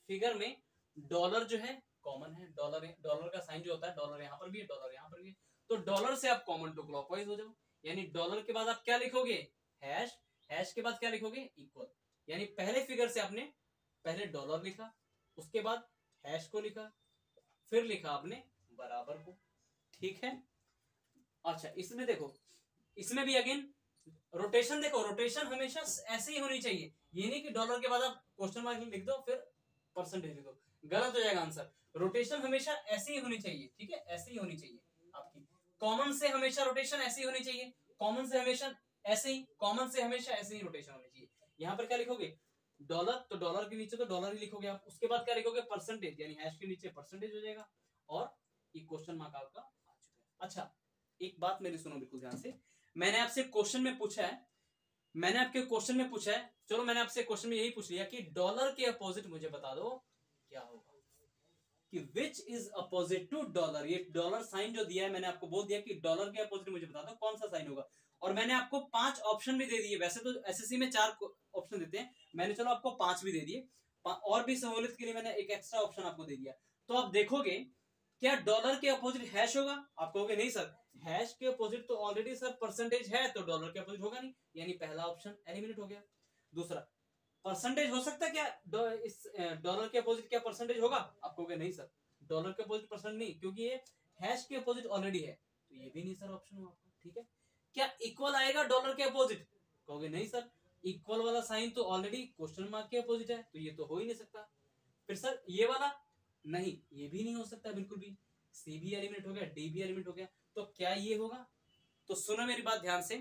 फिगर में डॉलर जो है कॉमन है, डॉलर का साइन जो होता है, डॉलर यहाँ पर भी है, डॉलर यहाँ पर भी है, तो डॉलर से आप कॉमन टू क्लॉकवाइज हो जाओ, यानी डॉलर के बाद आप क्या लिखोगे, हैश, हैश के बाद क्या लिखोगे, इक्वल, यानी पहले फिगर से आपने पहले डॉलर लिखा, उसके बाद हैश को लिखा, फिर लिखा आपने बराबर को। ठीक है, अच्छा इसमें देखो, इसमें भी अगेन रोटेशन देखो, रोटेशन हमेशा ऐसे ही होनी चाहिए, ये नहीं कि डॉलर के बाद आप क्वेश्चन मार्क लिख दो फिर परसेंटेज लिख दो, गलत हो जाएगा आंसर। रोटेशन हमेशा ऐसे ही होनी चाहिए। ठीक है, ऐसे ही होनी चाहिए आपकी, कॉमन से हमेशा रोटेशन ऐसे ही होनी चाहिए, कॉमन से हमेशा ऐसे ही, कॉमन से हमेशा ऐसे ही रोटेशन होनी चाहिए। यहाँ पर क्या लिखोगे डॉलर, तो डॉलर के नीचे तो डॉलर ही लिखोगे आप, उसके बाद क्या लिखोगे परसेंटेज, यानी हैश के नीचे परसेंटेज हो जाएगा, और ये क्वेश्चन मार्क आपका आ चुका है। अच्छा, एक बात मेरी सुनो बिल्कुल ध्यान से, मैंने आपसे क्वेश्चन में पूछा है, मैंने आपके क्वेश्चन में पूछा है, चलो मैंने आपसे क्वेश्चन में यही पूछ लिया कि डॉलर के अपोजिट मुझे बता दो क्या होगा, कि which is opposite to dollar. ये डॉलर साइन जो दिया है मैंने आपको बोल दिया कि डॉलर के अपोजिट मुझे बता दो कौन सा साइन होगा, और मैंने आपको 5 ऑप्शन भी दे दिए। वैसे तो एसएससी में 4 ऑप्शन देते हैं, मैंने चलो आपको 5 भी दे दिए, और भी सहूलियत के लिए मैंने एक एक्स्ट्रा ऑप्शन आपको दे दिया। तो आप देखोगे क्या डॉलर के अपोजिट हैश होगा? आप कहोगे नहीं सर, हैश के अपोजिट तो ऑलरेडी सर परसेंटेज है, तो डॉलर के अपोजिट होगा नहीं, यानी पहला ऑप्शन एलिमिनेट हो गया। दूसरा, परसेंटेज हो सकता है क्या इस डॉलर के अपोजिट? क्या परसेंटेज होगा? आप कहोगे नहीं सर, डॉलर के अपोजिट परसेंट नहीं, क्योंकि ये हैश के अपोजिट ऑलरेडी है, तो ये भी नहीं सर ऑप्शन हुआ आपका। ठीक है, क्या इक्वल आएगा डॉलर के अपोजिट? कहोगे नहीं सर, इक्वल वाला साइन तो ऑलरेडी क्वेश्चन मार्क के अपोजिट है, तो ये तो हो ही नहीं सकता। फिर सर ये वाला नहीं, ये भी नहीं हो सकता बिल्कुल भी। सी भी एलिमेंट हो गया, डी भी एलिमेंट हो गया, तो क्या ये होगा? तो सुनो मेरी बात ध्यान से,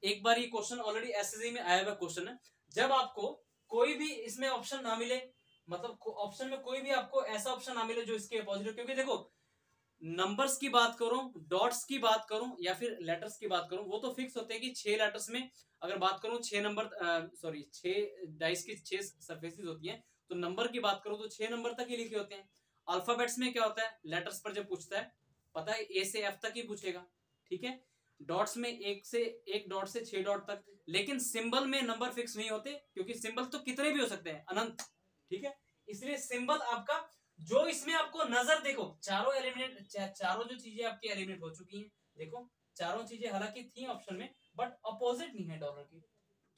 एक बार ये क्वेश्चन ऑलरेडी एसएससी में आया हुआ क्वेश्चन है। जब आपको कोई भी इसमें ऑप्शन ना मिले, मतलब ऑप्शन में कोई भी आपको ऐसा ऑप्शन ना मिले जो इसके अपोजिट हो, क्योंकि देखो नंबर्स की बात करूं, डॉट्स की बात करूं या फिर लेटर्स की बात करूं, वो तो फिक्स होते हैं कि 6 लेटर्स में अगर बात करूं 6 नंबर, सॉरी 6 डाइस की 6 सरफेसेस होती हैं, तो नंबर की बात करूं तो 6 नंबर तक ही लिखे होते हैं। अल्फाबेट्स में क्या होता है, लेटर्स पर जब पूछता है पता है ए से एफ तक ही पूछेगा। ठीक है, डॉट्स में एक डॉट से 6 डॉट तक, लेकिन सिंबल में नंबर फिक्स नहीं होते, क्योंकि सिंबल तो कितने भी हो सकते हैं, अनंत। ठीक है, इसलिए सिंबल आपका जो इसमें आपको नजर, देखो चारों एलिमिनेट, चारों जो चीजें आपकी एलिमिनेट हो चुकी हैं, देखो चारों चीजें हालांकि थी ऑप्शन में, बट अपोजिट नहीं है डॉलर की,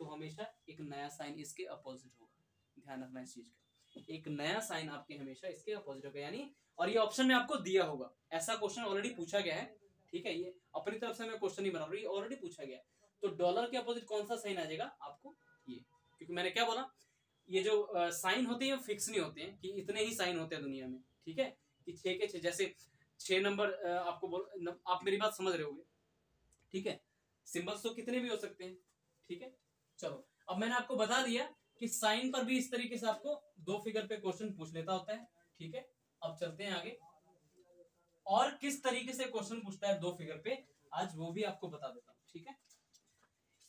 तो हमेशा एक नया साइन इसके अपोजिट होगा। ध्यान रखना इस चीज का, एक नया साइन आपके हमेशा इसके अपोजिट होगा, यानी और ये ऑप्शन में आपको दिया होगा। ऐसा क्वेश्चन ऑलरेडी पूछा गया है। ठीक है, ये अपनी तरफ से मैं क्वेश्चन नहीं बना रहा हूँ, ये ऑलरेडी पूछा गया है। तो डॉलर के अपोजिट कौन सा साइन आ जाएगा आपको? ये, क्योंकि मैंने क्या बोला, ये जो साइन होते हैं फिक्स नहीं होते हैं कि इतने ही साइन होते हैं दुनिया में। ठीक है, कि 6 के 6, जैसे 6 नंबर आपको बोल, आप मेरी बात समझ रहे होगे। ठीक है, सिंबल्स तो कितने भी हो सकते हैं। ठीक है, चलो अब मैंने आपको बता दिया कि साइन पर भी इस तरीके से आपको 2 फिगर पे क्वेश्चन पूछ लेता होता है। ठीक है, अब चलते हैं आगे, और किस तरीके से क्वेश्चन पूछता है 2 फिगर पे, आज वो भी आपको बता देता हूं। ठीक है,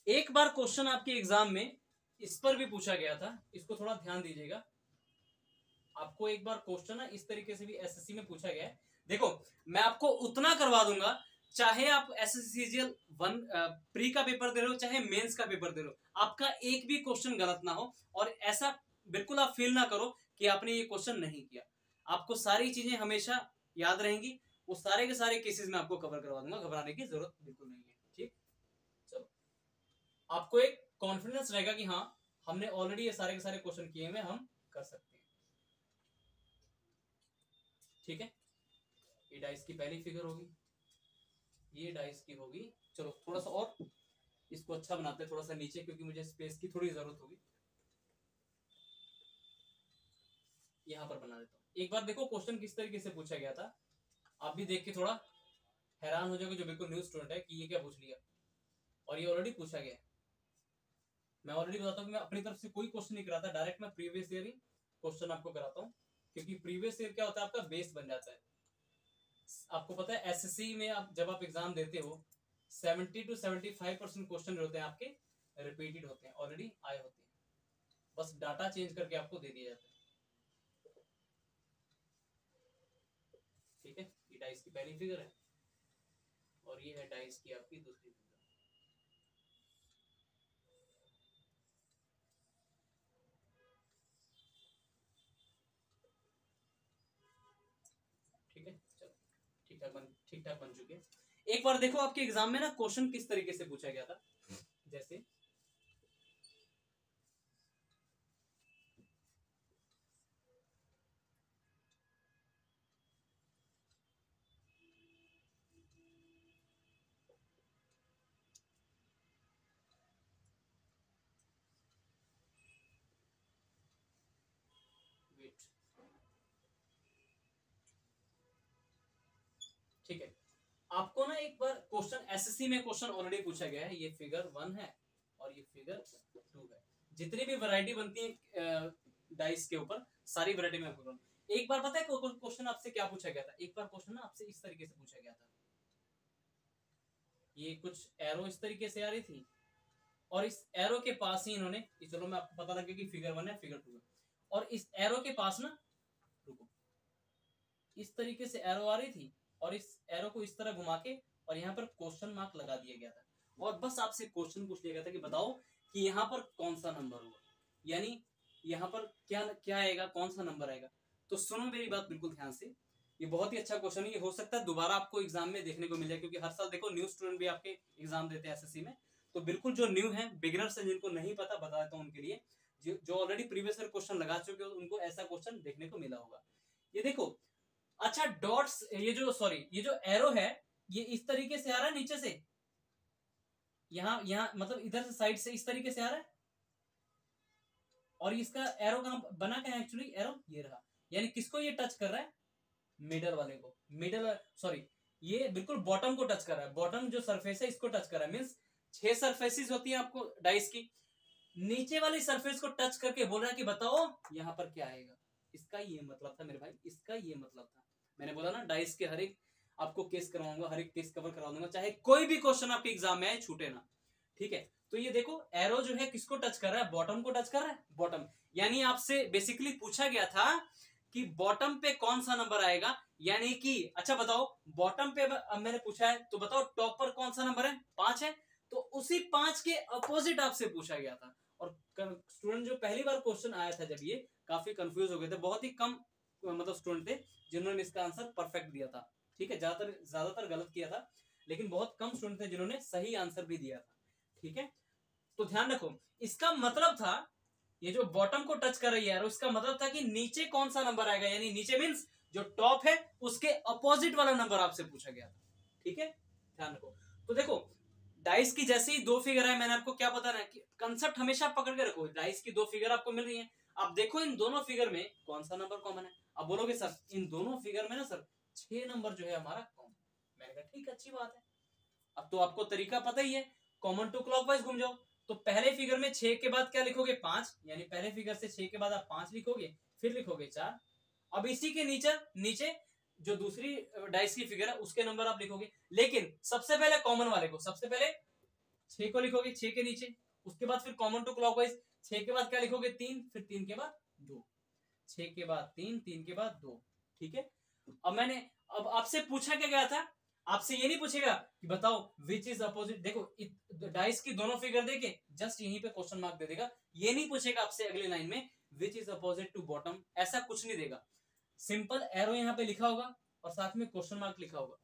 एक बार क्वेश्चन आपके एग्जाम में इस पर भी पूछा गया था, इसको थोड़ा ध्यान दीजिएगा। आपको एक बार क्वेश्चन ना इस तरीके से भी एसएससी में पूछा गया है। देखो मैं आपको उतना करवा दूंगा, चाहे आप एसएससीजीएल 1 प्री का पेपर दे रहे हो, चाहे मेंस का पेपर दे रहे हो, आपका एक भी क्वेश्चन गलत ना हो, और ऐसा बिल्कुल आप फील ना करो कि आपने ये क्वेश्चन नहीं किया। आपको सारी चीजें हमेशा याद रहेंगी, वो सारे के सारे केसेस में आपको कवर करवा दूंगा, घबराने की जरूरत बिल्कुल नहीं है। ठीक, चलो आपको एक कॉन्फिडेंस रहेगा कि हाँ हमने ऑलरेडी ये सारे के सारे क्वेश्चन किए हुए, हम कर सकते हैं। ठीक है, ये डाइस की पहली फिगर होगी, ये डाइस की होगी। चलो थोड़ा सा और इसको अच्छा बनाते हैं, थोड़ा सा नीचे, क्योंकि मुझे स्पेस की थोड़ी जरूरत होगी। यहां पर बना देता हूं। एक बार देखो क्वेश्चन किस तरीके से पूछा गया था, आप भी देख के थोड़ा हैरान हो जाओगे जो बिल्कुल न्यू स्टूडेंट है कि ये क्या पूछ लिया, और ये ऑलरेडी पूछा गया है। मैं ऑलरेडी बताता हूँ कि मैं अपनी तरफ से कोई क्वेश्चन नहीं कराता, डायरेक्ट मैं प्रीवियस ईयर ही क्वेश्चन आपको कराता हूँ, क्योंकि प्रीवियस ईयर क्या होता है, आपका बेस बन जाता है। आपको पता है एसएससी में आप जब आप एग्जाम देते हो 70 to 75% क्वेश्चन होते हैं आपके रिपीटेड होते हैं, ऑलरेडी आए होते हैं, बस डाटा चेंज करके आपको दे दिया जाता है। ठीक है, ये डाइस की पहली फिगर है, और ये है डाइस की आपकी दूसरी फिगर। ठीक है, चलो ठीक ठाक बन चुके हैं। एक बार देखो आपके एग्जाम में ना क्वेश्चन किस तरीके से पूछा गया था, जैसे वेट। ठीक है, आपको ना एक बार क्वेश्चन एसएससी में क्वेश्चन ऑलरेडी पूछा गया है, ये फिगर 1 है और ये फिगर 2 है। जितनी भी वैरायटी बनती है डाइस के ऊपर, सारी वैरायटी में आपको एक बार पता है क्वेश्चन आपसे क्या पूछा गया था, एक बार क्वेश्चन ना आपसे इस तरीके से पूछा गया था, ये कुछ एरो इस तरीके से आ रही थी, और इस एरो के पास ही इन्होंने, चलो मैं आपको पता लगे कि फिगर 1 है फिगर 2 है, और इस एरो के पास ना, रुको, इस तरीके से एरो आ रही थी, और इस एरो को इस तरह घुमा के और यहाँ पर क्वेश्चन मार्क लगा दिया गया था, और बस आपसे क्वेश्चन पूछ लिया गया था कि बताओ कि यहाँ पर कौन सा नंबर होगा, यानी यहाँ पर क्या क्या आएगा, कौन सा नंबर आएगा। तो सुनो मेरी बात बिल्कुल ध्यान से, ये बहुत ही अच्छा क्वेश्चन है, ये हो सकता है दोबारा आपको एग्जाम में देखने को मिल जाए, क्योंकि हर साल देखो न्यू स्टूडेंट भी आपके एग्जाम देते हैं एसएससी में। तो बिल्कुल जो न्यू है, बिगिनर्स हैं, जिनको नहीं पता बता देता हूँ उनके लिए, जो ऑलरेडी प्रीवियस ईयर क्वेश्चन लगा चुके हो उनको ऐसा क्वेश्चन देखने को मिला होगा। ये देखो, अच्छा डॉट्स, ये जो एरो है ये इस तरीके से आ रहा है नीचे से, यहाँ मतलब इधर से साइड से इस तरीके से आ रहा है, और इसका एरो कहां बना क्या है एक्चुअली, एरो ये रहा, यानी किसको ये टच कर रहा है, मिडल वाले को, ये बिल्कुल बॉटम को टच कर रहा है, बॉटम जो सरफेस है इसको टच कर रहा है। मींस 6 सरफेसेस होती है आपको डाइस की, नीचे वाली सरफेस को टच करके बोल रहा है कि बताओ यहाँ पर क्या आएगा। इसका ये मतलब था मेरे भाई, इसका ये मतलब था। मैंने बोला ना डाइस के हर एक आपको केस करवाऊंगा, हर एक केस कवर करवा दूंगा, चाहे कोई भी क्वेश्चन आपके एग्जाम में आए छूटे ना, ठीक है। तो ये देखो एरो जो है किसको टच कर रहा है, बॉटम को टच कर रहा है, बॉटम, यानी आपसे बेसिकली पूछा गया था कि बॉटम पे कौन सा नंबर आएगा, यानी कि अच्छा बताओ बॉटम पे मैंने पूछा है तो बताओ टॉप पर कौन सा नंबर है, 5 है, तो उसी 5 के अपोजिट आपसे पूछा गया था। और स्टूडेंट जो पहली बार क्वेश्चन आया था जब ये काफी कंफ्यूज हो गए थे, बहुत ही कम मतलब स्टूडेंट थे जिन्होंने इसका आंसर परफेक्ट दिया था, ठीक है, ज्यादातर गलत किया था, लेकिन बहुत कम स्टूडेंट थे जिन्होंने सही आंसर भी दिया था, ठीक है। तो ध्यान रखो, इसका मतलब था ये जो बॉटम को टच कर रही है, इसका मतलब था कि नीचे कौन सा नंबर आएगा, यानी नीचे मींस जो टॉप है उसके अपोजिट वाला नंबर आपसे पूछा गया था, ठीक है, ध्यान रखो। तो देखो डाइस की जैसे ही 2 फिगर है, मैंने आपको क्या बताना है कि कंसेप्ट हमेशा पकड़ के रखो, डाइस की 2 फिगर आपको मिल रही है, अब देखो इन दोनों फिगर में कौन सा नंबर कॉमन है। अब बोलोगे सर इन दोनों फिगर में ना सर 6 नंबर जो है हमारा कॉमन, मैंने कहा ठीक अच्छी बात है। अब तो आपको तरीका पता ही है, कॉमन टू क्लॉकवाइज घूम जाओ, तो पहले फिगर में 6 के बाद क्या लिखोगे, 5, यानी पहले फिगर से 6 के बाद आप 5 लिखोगे, फिर लिखोगे 4। अब इसी के नीचे जो दूसरी डाइस की फिगर है उसके नंबर आप लिखोगे, लेकिन सबसे पहले कॉमन वाले को, सबसे पहले 6 को लिखोगे 6 के नीचे, उसके बाद फिर कॉमन टू क्लॉकवाइज 6 के बाद क्या लिखोगे 3, फिर 3 के बाद 2, 6 के बाद 3, 3 के बाद 2, ठीक है। अब आपसे पूछा क्या गया था, आपसे ये नहीं पूछेगा कि बताओ विच इज अपोजिट, देखो डाइस की दोनों फिगर देके जस्ट यहीं पे क्वेश्चन मार्क दे देगा, ये नहीं पूछेगा आपसे अगली लाइन में which is opposite to bottom, ऐसा कुछ नहीं देगा, सिंपल एरो यहाँ पे लिखा होगा और साथ में क्वेश्चन मार्क लिखा होगा।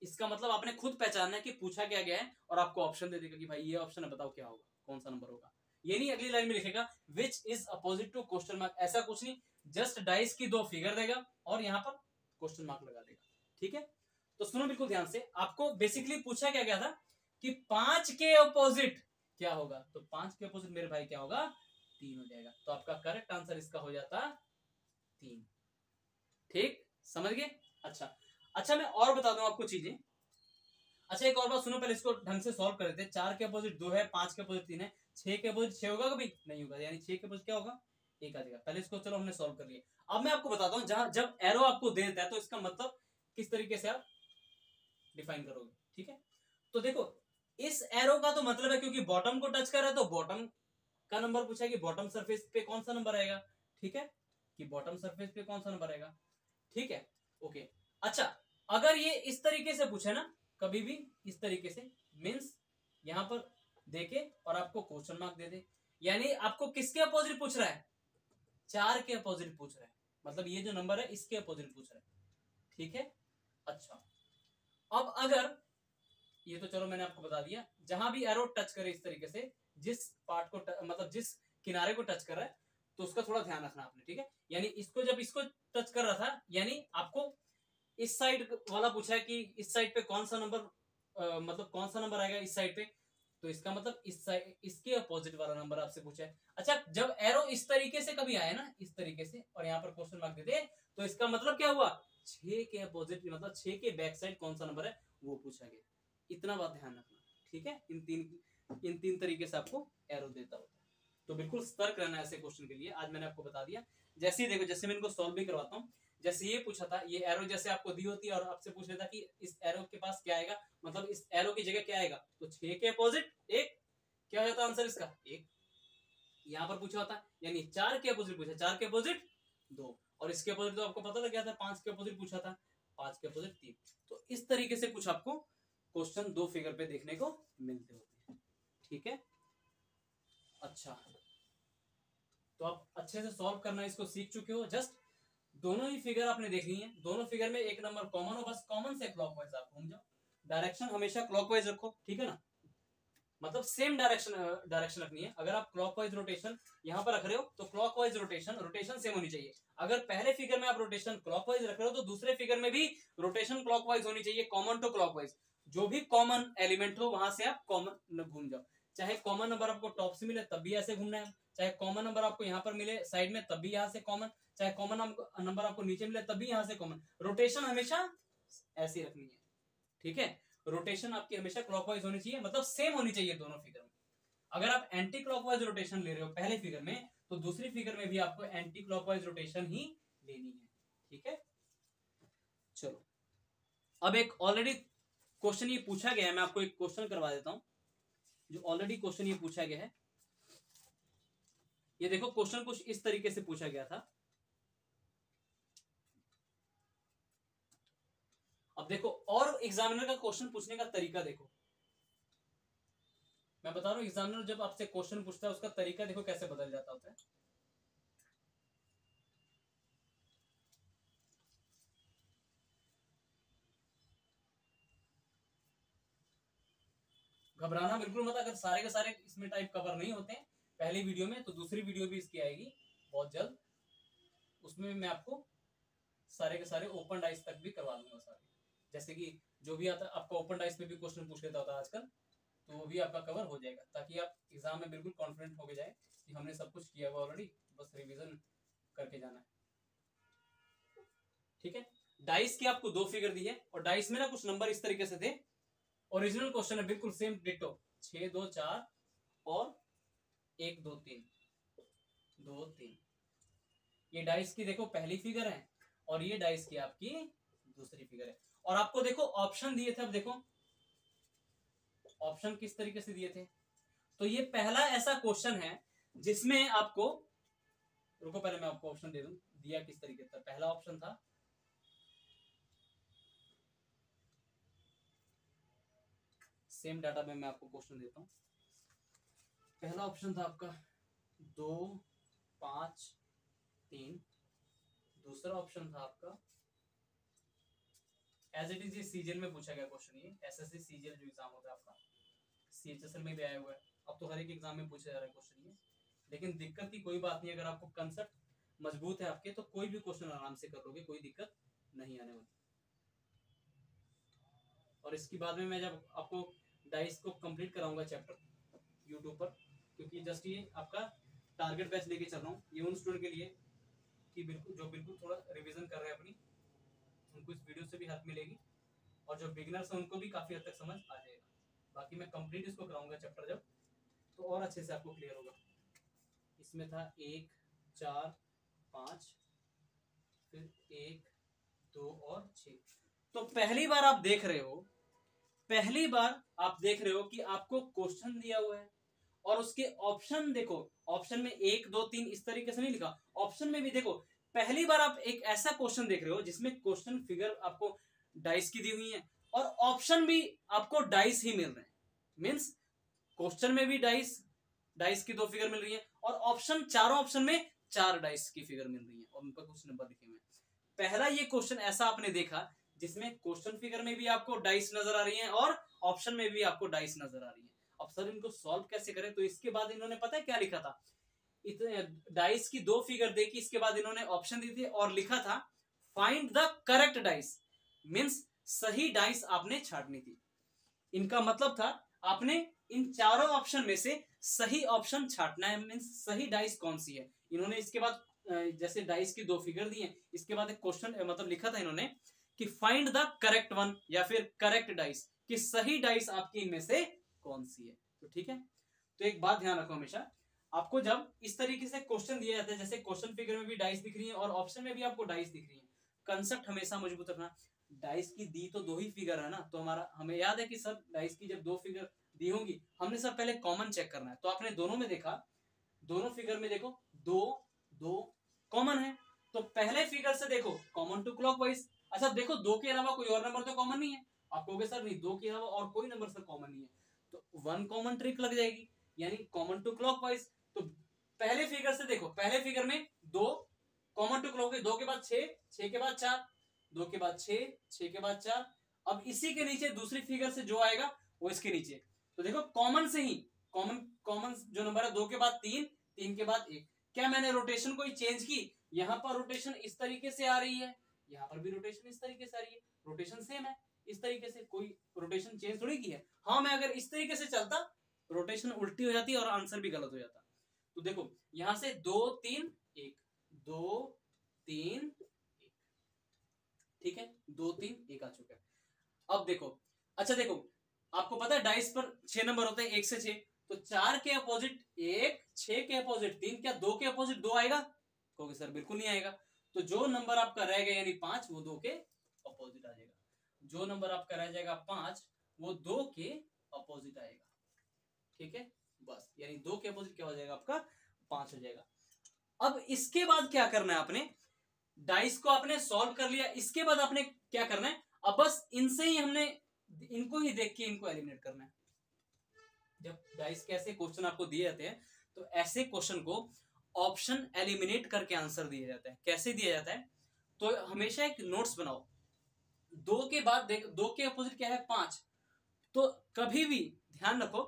इसका मतलब आपने खुद पहचानना है कि पूछा क्या गया है, और आपको ऑप्शन दे देगा कि भाई ये ऑप्शन है, बताओ क्या होगा, कौन सा नंबर होगा। ये नहीं अगली लाइन में लिखेगा which is opposite to question mark, ऐसा कुछ नहीं, जस्ट डाइस की 2 फिगर देगा और यहाँ पर क्वेश्चन मार्क लगा देगा, ठीक है। तो सुनो बिल्कुल ध्यान से, आपको बेसिकली पूछा क्या गया था कि 5 के अपोजिट क्या होगा, तो 5 के अपोजिट मेरे भाई क्या होगा, 3 हो जाएगा, तो आपका करेक्ट आंसर इसका हो जाता 3, ठीक, समझ गए। अच्छा मैं और बता दूं आपको चीजें। अच्छा एक और बात सुनो, पहले इसको ढंग से सॉल्व कर देते हैं। 4 के अपोजिट 2 है, 5 के अपोजिट 3 है, 6 के अपोजिट 6 होगा कभी नहीं होगा, यानी 6 के अपोजिट क्या होगा, 1 आ जाएगा। पहले इसको चलो हमने सॉल्व कर लिया। अब मैं आपको बताता हूं, जहां जब एरो आपको दे देता है तो इसका मतलब किस तरीके से आप डिफाइन करोगे, ठीक है। तो देखो इस एरो का तो मतलब है क्योंकि बॉटम को टच कर रहा है तो बॉटम का नंबर पूछा है कि बॉटम सरफेस पे कौन सा नंबर आएगा, ठीक है, कि बॉटम सरफेस पे कौन सा नंबर आएगा, ठीक है, ओके। अच्छा अगर ये इस तरीके से पूछे ना, कभी भी इस तरीके से, मींस यहां पर देके और आपको क्वेश्चन मार्क दे दे, यानी आपको किसके अपोजिट पूछ रहा है, 4 के अपोजिट पूछ रहा है, मतलब ये जो नंबर है इसके अपोजिट पूछ रहा है, ठीक है। अच्छा अब अगर ये तो चलो मैंने आपको बता दिया, जहां भी एरो टच करे इस तरीके से, जिस पार्ट को मतलब जिस किनारे को टच कर रहा है तो उसका थोड़ा ध्यान रखना आपने, ठीक है। यानी इसको जब इसको टच कर रहा था, यानी आपको इस साइड वाला पूछा है कि इस साइड पे कौन सा नंबर मतलब कौन सा नंबर आएगा इस साइड पे, तो इसका मतलब इस साइड इसके अपोजिट वाला नंबर आपसे पूछा है। अच्छा जब एरो इस तरीके से कभी आए ना, इस तरीके से, और यहाँ पर क्वेश्चन मार्क दे दे, तो इसका मतलब क्या हुआ, 6 के अपोजिट मतलब 6 के बैक साइड कौन सा नंबर है वो पूछा गया। इतना बात ध्यान रखना, ठीक है। इन तीन तरीके से आपको एरो देता होता है, तो बिल्कुल सतर्क रहना ऐसे क्वेश्चन के लिए। आज मैंने आपको बता दिया, जैसे ही देखो, जैसे मैं इनको सॉल्व भी करवाता हूँ, जैसे ये पूछा था, ये एरो जैसे आपको दी होती है और आपसे पूछ लेता कि इस एरो के पास क्या आएगा, मतलब इस एरो की जगह क्या आएगा, तो 6 के अपोजिट 1, क्या हो जाता आंसर इसका 1। यहाँ पर पूछा होता यानी 4 के अपोजिट पूछा, 4 के अपोजिट 2, और इसके अपोजिट तो आपको पता लग गया था, 5 के अपोजिट पूछा था, 5 के अपोजिट 3। तो इस तरीके से कुछ आपको क्वेश्चन 2 फिगर पे देखने को मिलते होते हैं, ठीक है। अच्छा तो आप अच्छे से सॉल्व करना इसको सीख चुके हो, जस्ट दोनों ही फिगर आपने देखनी है, दोनों फिगर में एक नंबर कॉमन हो, बस कॉमन से क्लॉकवाइज आप घूम जाओ, डायरेक्शन हमेशा क्लॉकवाइज रखो, ठीक है ना, मतलब सेम डायरेक्शन रखनी है। अगर आप क्लॉकवाइज रोटेशन यहां पर रख रहे हो तो क्लॉकवाइज रोटेशन सेम होनी चाहिए। अगर पहले फिगर में आप रोटेशन क्लॉकवाइज रख रहे हो तो दूसरे फिगर में भी रोटेशन क्लॉकवाइज होनी चाहिए, कॉमन टू क्लॉकवाइज। जो भी कॉमन एलिमेंट हो वहां से आप कॉमन घूम जाओ, चाहे कॉमन नंबर आपको टॉप से मिले तब भी ऐसे घूमना है, चाहे कॉमन नंबर आपको यहाँ पर मिले साइड में तब भी यहाँ से कॉमन, चाहे कॉमन नंबर आपको नीचे मिले तब भी यहाँ से कॉमन, रोटेशन हमेशा ऐसी रखनी है, ठीक है। रोटेशन आपकी हमेशा क्लॉकवाइज होनी चाहिए, मतलब सेम होनी चाहिए दोनों फिगर में। अगर आप एंटी क्लॉकवाइज रोटेशन ले रहे हो पहले फिगर में तो दूसरी फिगर में भी आपको एंटी क्लॉकवाइज रोटेशन ही लेनी है, ठीक है। चलो अब एक ऑलरेडी क्वेश्चन ये पूछा गया है, मैं आपको एक क्वेश्चन करवा देता हूं जो ऑलरेडी क्वेश्चन ये पूछा गया है। ये देखो क्वेश्चन कुछ इस तरीके से पूछा गया था। अब देखो और एग्जामिनर का क्वेश्चन पूछने का तरीका देखो, मैं बता रहा हूं एग्जामिनर जब आपसे क्वेश्चन पूछता है उसका तरीका देखो कैसे बदल जाता होता है। घबराना बिल्कुल मत, अगर सारे के सारे इसमें टाइप कवर नहीं होते हैं पहली वीडियो में तो दूसरी वीडियो भी इसकी आएगी बहुत जल्द, उसमें मैं आपको सारे के सारे ओपन डाइस तक भी करवा दूंगा सारे, जैसे कि जो भी आता आपका ओपन डाइस पे भी क्वेश्चन पूछ लेता होता है आजकल, तो वो भी आपका कवर हो जाएगा ताकि आप एग्जाम में बिल्कुल कॉन्फिडेंट हो जाए कि हमने सब कुछ किया हुआ ऑलरेडी, बस रिवीजन करके जाना है, ठीक है। डाइस की आपको 2 फिगर दी है और डाइस में ना कुछ नंबर इस तरीके से थे, ओरिजिनल क्वेश्चन है बिल्कुल सेम डिट्टो, 6 2 4 और 1 2 3 2 3। ये डाइस की देखो पहली फिगर है और ये डाइस की आपकी दूसरी फिगर है। और आपको देखो ऑप्शन दिए थे, अब देखो ऑप्शन किस तरीके से दिए थे, तो ये पहला ऐसा क्वेश्चन है जिसमें आपको, रुको पहले मैं आपको ऑप्शन दे दूं दिया किस तरीके से। पहला ऑप्शन था सेम डाटा में मैं आपको क्वेश्चन देता हूं, पहला ऑप्शन था आपका 2 5 3, दूसरा ऑप्शन था आपका एज इट इज, ये सीजीएल में पूछा गया क्वेश्चन, ये एसएससी सीजीएल जो एग्जाम होता है आपका, सीएचएसएल में भी आया हुआ है, अब तो हर एक एग्जाम में पूछा जा रहा है क्वेश्चन ये। लेकिन दिक्कत की कोई बात नहीं, अगर आपको कंसेप्ट मजबूत है आपके तो कोई भी क्वेश्चन आराम से कर लोगे, कोई दिक्कत नहीं आने वाली। और इसके बाद में मैं जब आपको डाइस को कंप्लीट कराऊंगा चैप्टर यूट्यूब पर, क्योंकि जस्ट ये आपका टारगेट बैच लेके चल रहा हूँ ये उन स्टूडेंट के लिए कि बिल्कुल जो बिल्कुल थोड़ा रिवीजन कर रहे हैं अपनी, उनको इस वीडियो से भी हेल्प मिलेगी और जो बिगिनर्स हैं उनको भी काफ़ी हद तक समझ आ जाएगा। बाकी मैं कंप्लीट इसको कराऊंगा चैप्टर जब, तो और अच्छे से आपको क्लियर होगा। इसमें था 1 4 5 फिर 1 2 और 6। तो पहली बार आप देख रहे हो, पहली बार आप देख रहे हो कि आपको क्वेश्चन दिया हुआ है और उसके ऑप्शन देखो, ऑप्शन में 1 2 3 इस तरीके से नहीं लिखा, ऑप्शन में भी देखो पहली बार आप एक ऐसा क्वेश्चन देख रहे हो जिसमें क्वेश्चन फिगर आपको डाइस की दी हुई है और ऑप्शन भी आपको डाइस ही मिल रहे हैं, मींस क्वेश्चन में भी डाइस की 2 फिगर मिल रही है और ऑप्शन, चारों ऑप्शन में 4 डाइस की फिगर मिल रही है और उन पर कुछ नंबर लिखे हुए हैं। पहला ये क्वेश्चन ऐसा आपने देखा जिसमें क्वेश्चन फिगर में भी आपको डाइस नजर आ रही है और ऑप्शन में भी आपको डाइस नजर आ रही है। अब सर इनको सॉल्व कैसे करें, तो इसके बाद इन्होंने पता है क्या लिखा था, इतने डाइस की 2 फिगर देखी, इसके बाद इन्होंने ऑप्शन दी थी और लिखा था find the correct dice, means सही डाइस आपने छांटनी थी। इनका मतलब था आपने इन चारों ऑप्शन में से सही ऑप्शन छांटना है, मींस सही डाइस कौन सी है। इन्होंने इसके बाद जैसे डाइस की 2 फिगर दी है, इसके बाद एक क्वेश्चन मतलब लिखा था इन्होंने कि फाइंड द करेक्ट वन या फिर करेक्ट डाइस, कि सही डाइस आपकी इनमें से कौन सी है। तो ठीक है, तो एक बात ध्यान रखो हमेशा, आपको जब इस तरीके से क्वेश्चन दिया जाता है, जैसे क्वेश्चन फिगर में भी डाइस दिख रही है और ऑप्शन में भी आपको डाइस दिख रही है, कंसेप्ट हमेशा मजबूत रखना। डाइस की दी तो 2 ही फिगर है ना, तो हमें याद है कि सर डाइस की जब 2 फिगर दी होंगी हमने सर पहले कॉमन चेक करना है, तो आपने दोनों में देखा, दोनों फिगर में देखो 2 2 कॉमन है, तो पहले फिगर से देखो कॉमन टू क्लॉकवाइज। अच्छा देखो 2 के अलावा कोई और नंबर तो कॉमन नहीं है, आप कहोगे सर नहीं 2 के अलावा और कोई नंबर सर कॉमन नहीं है, तो 1 कॉमन ट्रिक लग जाएगी, यानी कॉमन टू क्लॉकवाइज। तो पहले फिगर से देखो, पहले फिगर में 2 कॉमन टू क्लोज 2 के बाद 6, 6 के बाद 4, 2 के बाद 6, 6 के बाद 4। अब इसी के नीचे दूसरी फिगर से जो आएगा वो इसके नीचे। तो देखो कॉमन से ही कॉमन जो नंबर है 2 के बाद 3, 3 के बाद 1। क्या मैंने रोटेशन कोई चेंज की? यहाँ पर रोटेशन इस तरीके से आ रही है, यहाँ पर भी रोटेशन इस तरीके से आ रही है, रोटेशन सेम है इस तरीके से, कोई रोटेशन चेंज थोड़ी की है। हाँ, मैं अगर इस तरीके से चलता रोटेशन उल्टी हो जाती और आंसर भी गलत हो जाता। तो देखो यहां से 2 3 1, 2 3 1, ठीक है, 2 3 1 आ चुका है। अब देखो, अच्छा देखो, आपको पता है डाइस पर 6 नंबर होते हैं 1 से 6, तो 4 के अपोजिट 1, 6 के अपोजिट 3, क्या 2 के अपोजिट 2 आएगा? कहोगे सर बिल्कुल नहीं आएगा। तो जो नंबर आपका रह गया यानी 5, वो 2 के अपोजिट आ जाएगा। जो नंबर आपका रह जाएगा 5, वो 2 के अपोजिट आएगा, ठीक है, बस। यानी 2 के अपोजिट क्या हो जाएगा आपका? 5 हो जाएगा। अब इसके बाद क्या करना है आपने? डाइस को आपने सॉल्व कर लिया, इसके बाद आपने क्या करना है? अब बस इनसे ही हमने इनको ही देख के इनको एलिमिनेट करना है। जब डाइस के ऐसे क्वेश्चन आपको दिए जाते हैं तो ऐसे क्वेश्चन को ऑप्शन एलिमिनेट करके आंसर दिया जाता है। कैसे दिया जाता है? तो हमेशा एक नोट्स बनाओ। 2 के बाद देख, 2 के अपोजिट क्या है? 5। तो कभी भी ध्यान रखो,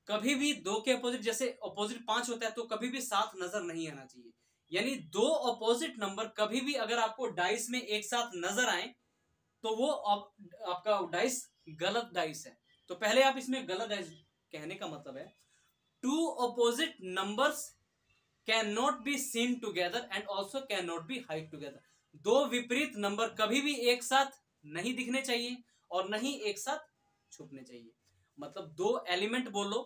कभी भी 2 के अपोजिट, जैसे अपोजिट 5 होता है तो कभी भी साथ नजर नहीं आना चाहिए। यानी 2 अपोजिट नंबर कभी भी अगर आपको डाइस में एक साथ नजर आए तो वो आपका डाइस गलत डाइस है। तो पहले आप इसमें गलत डाइस, कहने का मतलब है 2 opposite numbers can not be seen together and also can not B hide together. 2 विपरीत नंबर कभी भी एक साथ नहीं दिखने चाहिए और नहीं एक साथ छुपने चाहिए। मतलब 2 एलिमेंट बोलो,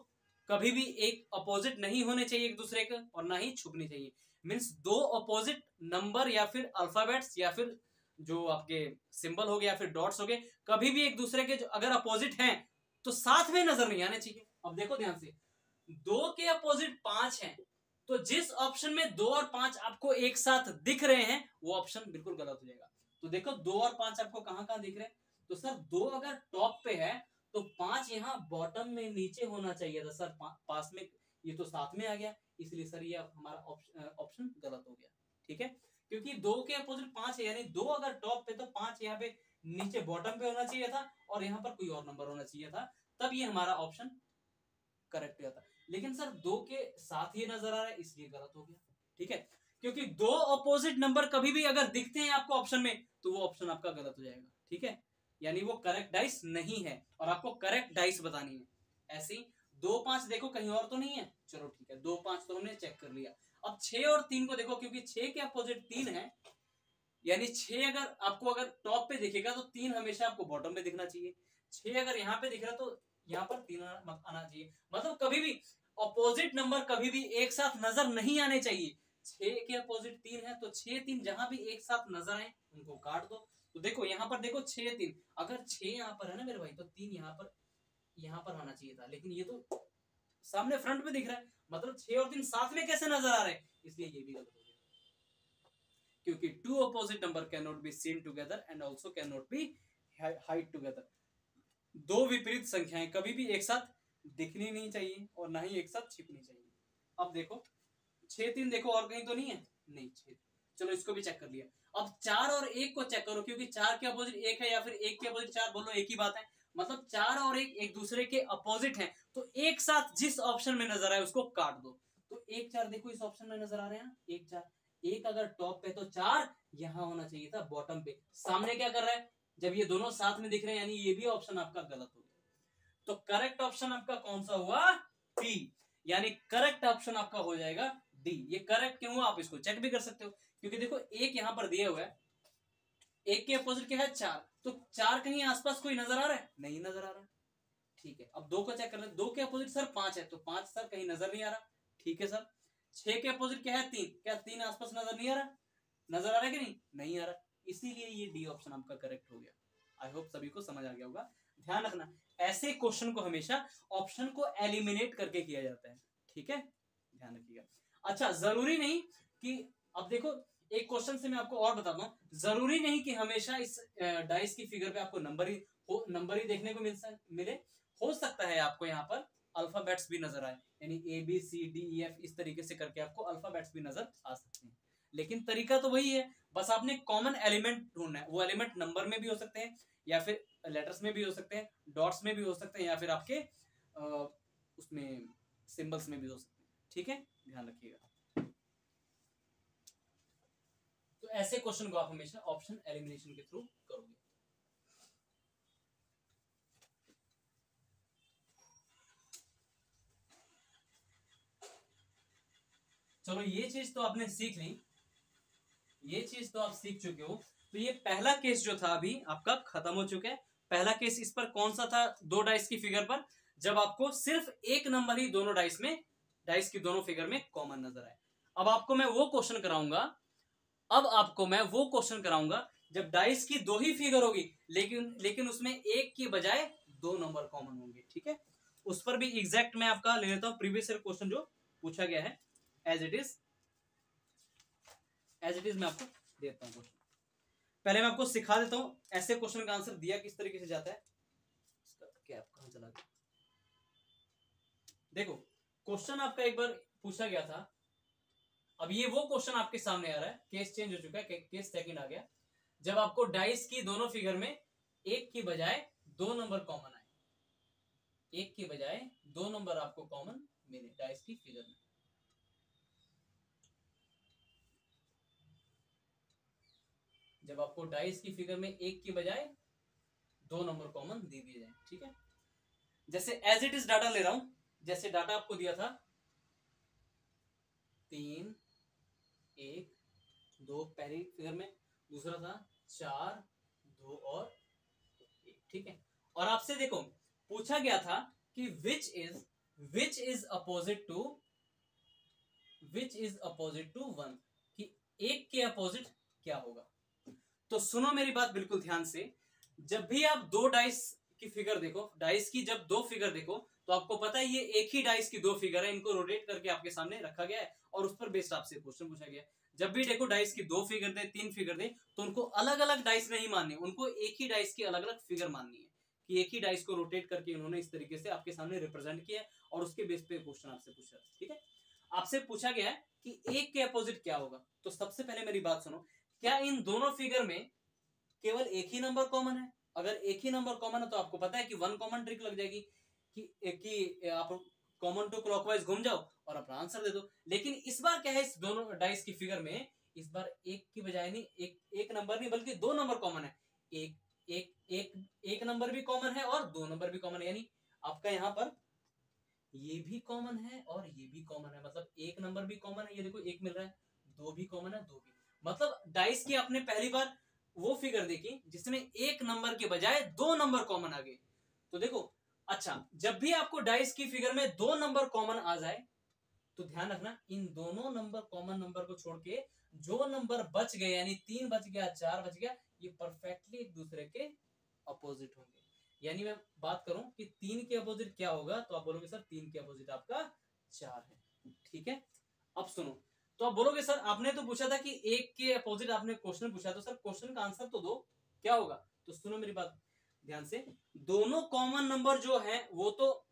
कभी भी एक अपोजिट नहीं होने चाहिए एक दूसरे के और ना ही छुपनी चाहिए। मीन्स 2 अपोजिट नंबर या फिर अल्फाबेट्स या फिर जो आपके सिंबल हो गए या फिर डॉट्स हो गए, कभी भी एक दूसरे के जो अगर अपोजिट हैं तो साथ में नजर नहीं आने चाहिए। अब देखो ध्यान से, 2 के अपोजिट 5 हैं, तो जिस ऑप्शन में 2 और 5 आपको एक साथ दिख रहे हैं वो ऑप्शन बिल्कुल गलत हो जाएगा। तो देखो 2 और 5 आपको कहां दिख रहे हैं? तो सर 2 अगर टॉप पे है तो 5 यहाँ बॉटम में नीचे होना चाहिए था सर, पास में, ये तो साथ में आ गया, इसलिए सर ये हमारा ऑप्शन गलत हो गया। ठीक है, क्योंकि 2 के अपोजिट 5 है, यानी 2 अगर टॉप पे तो 5 यहाँ पे नीचे बॉटम पे होना चाहिए था और यहाँ पर कोई और नंबर होना चाहिए था, तब ये हमारा ऑप्शन करेक्ट हो जाता। लेकिन सर 2 के साथ ही नजर आ रहा है इसलिए गलत हो गया। ठीक है, क्योंकि 2 अपोजिट नंबर कभी भी अगर दिखते हैं आपको ऑप्शन में तो वो ऑप्शन आपका गलत हो जाएगा। ठीक है, यानी वो करेक्ट डाइस नहीं है और आपको करेक्ट डाइस बतानी है। ऐसे ही 2 5 देखो कहीं और तो नहीं है, चलो ठीक है, 2 5 तो हमने चेक कर लिया। अब 6 और 3 को देखो, क्योंकि 6 के अपोजिट 3 है, यानी 6 अगर आपको अगर टॉप पे दिखेगा तो 3 हमेशा आपको बॉटम पे दिखना चाहिए। 6 अगर यहाँ पे दिख रहा तो यहाँ पर 3 आना चाहिए। मतलब कभी भी अपोजिट नंबर कभी भी एक साथ नजर नहीं आने चाहिए। 6 के अपोजिट 3 है तो 6 3 जहां भी एक साथ नजर आए उनको काट दो। तो देखो यहाँ पर देखो 6 3, अगर 6 यहाँ पर है ना मेरे भाई, तो 3 यहाँ पर आना चाहिए था, लेकिन ये तो सामने फ्रंट में दिख रहा है, मतलब 6 और 3 साथ में कैसे नजर आ रहे हैं, इसलिए ये भी गलत हो गया। क्योंकि 2 opposite number can not be seen together and also can not B hide together. 2 विपरीत संख्याएं कभी भी एक साथ दिखनी नहीं चाहिए और ना ही एक साथ छिपनी चाहिए। अब देखो 6 3 देखो और कहीं तो नहीं है, नहीं 6, चलो इसको भी चेक कर लिया। अब 4 और 1 को चेक करो, क्योंकि 4 के अपोजिट 1 है या फिर 1 के अपोजिट 4, बोलो एक ही बात है। मतलब 4 और 1 एक दूसरे के अपोजिट हैं, तो एक साथ जिस ऑप्शन में नजर आए उसको काट दो। तो 1 4 देखो इस ऑप्शन में नजर आ रहे हैं, 1 4, 1 अगर टॉप पे तो 4 यहां होना चाहिए था बॉटम पे। सामने क्या कर रहा है, जब ये दोनों साथ में दिख रहे हैं यानी ये भी ऑप्शन आपका गलत हो गया। तो करेक्ट ऑप्शन आपका कौन सा हुआ? डी, यानी करेक्ट ऑप्शन आपका हो जाएगा डी। ये करेक्ट क्यों हुआ आप इसको चेक भी कर सकते हो, क्योंकि देखो 1 यहां पर दिया हुआ है, 1 के अपोजिट क्या है 4, तो 4 कहीं आसपास कोई नजर आ रहा है, नहीं नजर आ रहा है। ठीक है, अब 2 को चेक कर ले, 2 के अपोजिट सर 5 है, तो 5 सर कहीं नजर नहीं आ रहा। ठीक है सर, 6 के अपोजिट क्या है 3, क्या 3 आसपास नजर नहीं आ रहा? नजर आ रहा है कि नहीं? नहीं आ रहा, इसीलिए ये डी ऑप्शन आपका करेक्ट हो गया। आई होप सभी को समझ आ गया होगा। ध्यान रखना, ऐसे क्वेश्चन को हमेशा ऑप्शन को एलिमिनेट करके किया जाता है। ठीक है, ध्यान रखिएगा। अच्छा, जरूरी नहीं कि, अब देखो एक क्वेश्चन से मैं आपको और बताता हूं, जरूरी नहीं कि हमेशा इस डाइस की फिगर पे आपको नंबर ही देखने को मिले। हो सकता है आपको यहाँ पर अल्फाबेट्स भी नजर आए, यानी A B C D E F इस तरीके से करके आपको अल्फाबेट्स भी नजर आ सकते हैं। लेकिन तरीका तो वही है, बस आपने कॉमन एलिमेंट ढूंढना है। वो एलिमेंट नंबर में भी हो सकते हैं, या फिर लेटर्स में भी हो सकते हैं, डॉट्स में भी हो सकते हैं, या फिर आपके उसमें सिंबल्स में भी हो सकते हैं। ठीक है, ध्यान रखिएगा। तो ऐसे क्वेश्चन को आप हमेशा ऑप्शन एलिमिनेशन के थ्रू करोगे। चलो ये चीज तो आपने सीख ली, ये चीज तो आप सीख चुके हो। तो ये पहला केस जो था अभी आपका खत्म हो चुका है। पहला केस इस पर कौन सा था, दो डाइस की फिगर पर, जब आपको सिर्फ एक नंबर ही दोनों डाइस में, डाइस की दोनों फिगर में कॉमन नजर आए। अब आपको मैं वो क्वेश्चन कराऊंगा, जब डाइस की दो ही फिगर होगी, लेकिन उसमें एक की बजाय दो नंबर कॉमन होंगे। ठीक है, उस पर भी एग्जैक्ट मैं आपका ले लेता हूं प्रीवियस ईयर क्वेश्चन जो पूछा गया है, एज इट इज मैं आपको देता हूं क्वेश्चन। पहले मैं आपको सिखा देता हूं ऐसे क्वेश्चन का आंसर दिया किस तरीके से जाता है। कैप कहां चला गया? देखो, क्वेश्चन आपका एक बार पूछा गया था, अब ये वो क्वेश्चन आपके सामने आ रहा है, केस चेंज हो चुका है, केस सेकंड आ गया। जब आपको डाइस की दोनों फिगर में एक की बजाय दो नंबर कॉमन आए, एक की बजाय दो नंबर आपको कॉमन मिले डाइस की फिगर में। जब आपको डाइस की फिगर में एक की बजाय दो नंबर कॉमन दे दिए जाए। ठीक है, जैसे एज इट इज डाटा ले रहा हूं, जैसे डाटा आपको दिया था 3 1 2 पहली फिगर में, दूसरा था 4 2 और 1। ठीक है, और आपसे देखो पूछा गया था कि विच इज अपोजिट टू 1, कि एक के अपोजिट क्या होगा। तो सुनो मेरी बात बिल्कुल ध्यान से, जब भी आप दो डाइस की फिगर देखो, डाइस की जब दो फिगर देखो, तो आपको पता है ये एक ही डाइस की दो फिगर है, इनको रोटेट करके आपके सामने रखा गया है और उस पर बेस्ड आपसे क्वेश्चन पूछा गया है। जब भी देखो डाइस की दो फिगर दे, तीन फिगर दे, तो उनको अलग अलग डाइस नहीं माननी, उनको एक ही डाइस की अलग अलग फिगर माननी है, कि एक ही डाइस को रोटेट करके उन्होंने इस तरीके से आपके सामने रिप्रेजेंट किया है और उसके बेस पे क्वेश्चन आपसे पूछा। ठीक है, आपसे पूछा गया है कि एक के अपोजिट क्या होगा। तो सबसे पहले मेरी बात सुनो, क्या इन दोनों फिगर में केवल एक ही नंबर कॉमन है? अगर एक ही नंबर कॉमन है तो आपको पता है कि वन कॉमन ट्रिक लग जाएगी, कि आप कॉमन टू क्लॉकवाइज घूम जाओ और अपना आंसर दे दो। लेकिन इस बार क्या है, इस दोनों डाइस की फिगर में इस बार एक की बजाय नहीं, एक नंबर नहीं बल्कि दो नंबर कॉमन है। एक नंबर भी कॉमन है और दो नंबर भी कॉमन है, यानी आपका यहाँ पर ये भी कॉमन है और ये भी कॉमन है, मतलब एक नंबर भी कॉमन है, ये देखो एक मिल रहा है, दो भी कॉमन है, दो भी, मतलब डाइस की आपने पहली बार वो फिगर देखी जिसमें एक नंबर के बजाय दो नंबर कॉमन आ गए। तो देखो, अच्छा, जब भी आपको डाइस की फिगर में दो नंबर कॉमन आ जाए तो ध्यान रखना, इन दोनों नंबर कॉमन नंबर को छोड़ के जो नंबर बच गए, यानी 3 बच गया, 4 बच गया, ये परफेक्टली एक दूसरे के अपोजिट होंगे। यानी मैं बात करूं कि 3 के अपोजिट क्या होगा, तो आप बोलोगे सर 3 के अपोजिट आपका 4 है। ठीक है, अब सुनो, तो आप बोलोगे सर आपने तो पूछा था कि एक के अपोजिट आपने क्वेश्चन पूछा, तो सर क्वेश्चन का आंसर तो दो, क्या होगा? तो सुनो मेरी बात ध्यान से, दोनों कॉमन नंबर जो है वो तो,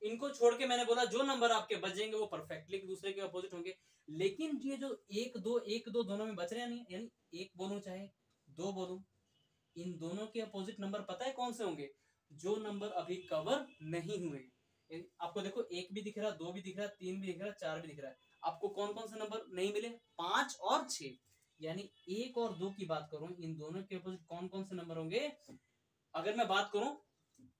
इनको छोड़ के मैंने बोला जो नंबर आपके बचेंगे वो परफेक्टली एक दूसरे के अपोजिट होंगे। लेकिन ये जो एक दो दोनों में बच रहे हैं, नहीं, यानी एक बोलूं चाहे दो बोलूं, इन दोनों के अपोजिट नंबर पता है कौन से होंगे? जो नंबर अभी कवर नहीं हुए। आपको देखो एक भी दिख रहा, दो भी दिख रहा, तीन भी दिख रहा, चार भी दिख रहा है। आपको कौन कौन से नंबर नहीं मिले? 5 और 6। यानी 1 और 2 की बात करूं, इन दोनों के अपोजिट कौन कौन से नंबर होंगे? अगर मैं बात करूं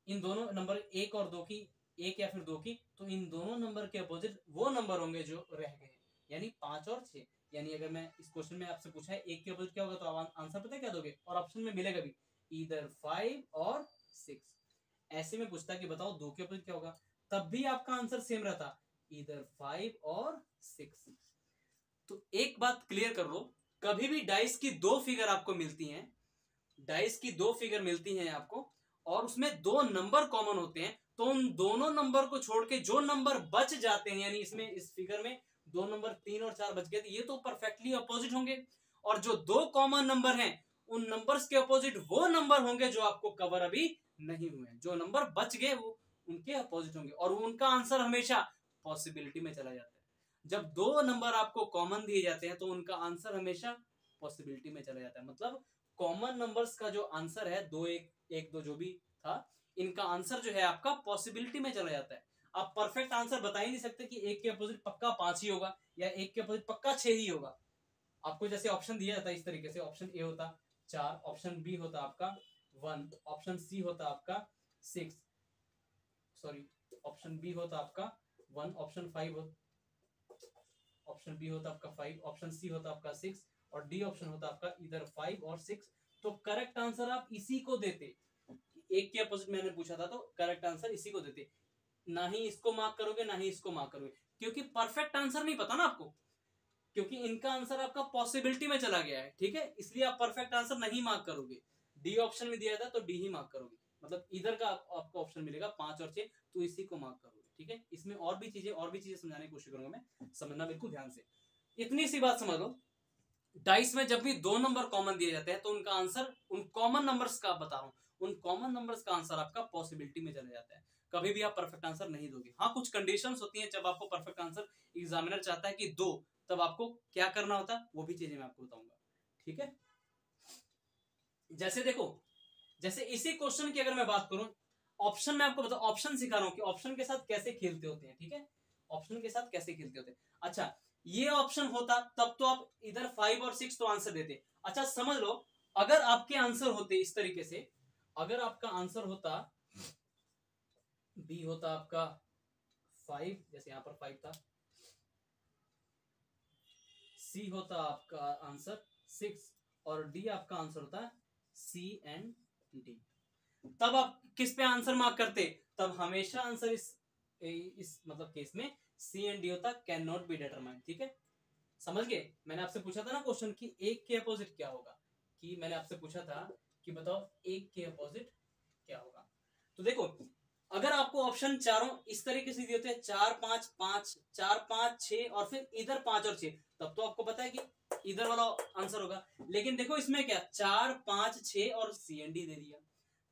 इन दोनों नंबर 1 और 2 की, 1 या फिर 2 की, तो इन दोनों नंबर के अपोजिट वो नंबर होंगे जो रह गए, यानी 5 और 6। यानी अगर मैं इस क्वेश्चन में आपसे पूछा है एक के अपोजिट क्या होगा, तो आप आंसर पता है क्या दोगे? और ऑप्शन में मिलेगा भी, ईदर 5 और 6। ऐसे में पूछता कि बताओ 2 के अपोजिट क्या होगा, तब भी आपका आंसर सेम रहता, ईदर 5 और 6। तो एक बात क्लियर कर लो, कभी भी डाइस की दो फिगर आपको मिलती हैं, डाइस की दो फिगर मिलती हैं आपको, और उसमें दो नंबर कॉमन होते हैं, तो उन दोनों नंबर को छोड़ के जो नंबर बच जाते हैं, यानी इसमें इस फिगर में दो नंबर 3 और 4 बच गए, तो ये तो परफेक्टली अपोजिट होंगे। और जो दो कॉमन नंबर हैं, उन नंबर्स के अपोजिट वो नंबर होंगे जो आपको कवर अभी नहीं हुए हैं। जो नंबर बच गए वो उनके अपोजिट होंगे, और उनका आंसर हमेशा पॉसिबिलिटी में चला जाता है। जब दो नंबर आपको कॉमन दिए जाते हैं तो उनका आंसर हमेशा पॉसिबिलिटी में चला जाता है। मतलब कॉमन नंबर्स का जो आंसर है, दो एक, एक दो जो भी था, इनका आंसर जो है आपका पॉसिबिलिटी में चला जाता है। आप परफेक्ट आंसर बता ही नहीं सकते कि एक के अपोजिट पक्का 5 ही होगा या एक के अपोजिट पक्का 6 ही होगा। आपको जैसे ऑप्शन दिया जाता है इस तरीके से, ऑप्शन ए होता 4, ऑप्शन बी होता आपका 1, ऑप्शन सी होता आपका 6, सॉरी ऑप्शन बी होता आपका 1, ऑप्शन 5 ऑप्शन बी होता आपका 5, ऑप्शन सी होता आपका 6 और डी ऑप्शन होता आपका इधर 5 और 6। तो करेक्ट आंसर आप इसी को देते। एक के अपोजिट मैंने पूछा था तो करेक्ट आंसर इसी को देते, ना ही इसको मार्क करोगे ना ही इसको मार्क करोगे, क्योंकि परफेक्ट आंसर नहीं पता ना आपको, क्योंकि इनका आंसर आपका पॉसिबिलिटी में चला गया है। ठीक है, इसलिए आप परफेक्ट आंसर नहीं मार्क करोगे। डी ऑप्शन में दिया था तो डी ही मार्क करोगे, मतलब इधर का आपको ऑप्शन मिलेगा 5 और 6, तो इसी को मार्क करोगे। ठीक है, इसमें और भी चीजें समझाने की कोशिश करूंगा मैं, समझना बिल्कुल ध्यान से। इतनी सी बात समझ लो, डाइस में जब भी दो नंबर कॉमन दिए जाते हैं तो उनका आंसर, उन कॉमन नंबर्स का बता रहा हूं, उन कॉमन नंबर्स का आंसर आपका पॉसिबिलिटी में चला जाता है। कभी भी आप परफेक्ट आंसर नहीं दोगे। हाँ, कुछ कंडीशंस होती हैं, जब आपको परफेक्ट आंसर एग्जामिनर चाहता है कि दो, तब आपको क्या करना होता है, वो भी चीजें मैं आपको बताऊंगा। ठीक है, जैसे देखो, जैसे इसी क्वेश्चन की अगर मैं बात करूं, ऑप्शन में आपको बताऊं, ऑप्शन सिखा रहा हूं कि ऑप्शन के साथ कैसे खेलते होते हैं। ठीक है, ऑप्शन के साथ कैसे खेलते होते हैं। अच्छा, ये ऑप्शन होता तब तो आप इधर 5 और 6 तो आंसर देते। अच्छा समझ लो, अगर आपके आंसर होते इस तरीके से, अगर आपका आंसर होता बी होता आपका 5, जैसे यहां पर 5 था, सी होता आपका आंसर 6 और डी आपका आंसर होता सी एंड डी, तब आप किस पे आंसर मार्क करते? तब हमेशा आंसर इस मतलब केस में सी एंड डी होता, कैन नॉट बी डिटरमाइंड। ठीक है, समझ गए? मैंने आपसे पूछा था ना क्वेश्चन कि एक के अपोजिट क्या होगा, कि मैंने आपसे पूछा था कि बताओ एक के अपोजिट क्या होगा। तो देखो, अगर आपको ऑप्शन चारों इस तरीके से दिए होते हैं, 4 5 5, 4 5 6 और फिर इधर 5 और 6, तब तो आपको पता है कि इधर वाला आंसर होगा। लेकिन देखो इसमें क्या, 4 5 6 और सी एंड डी दे दिया,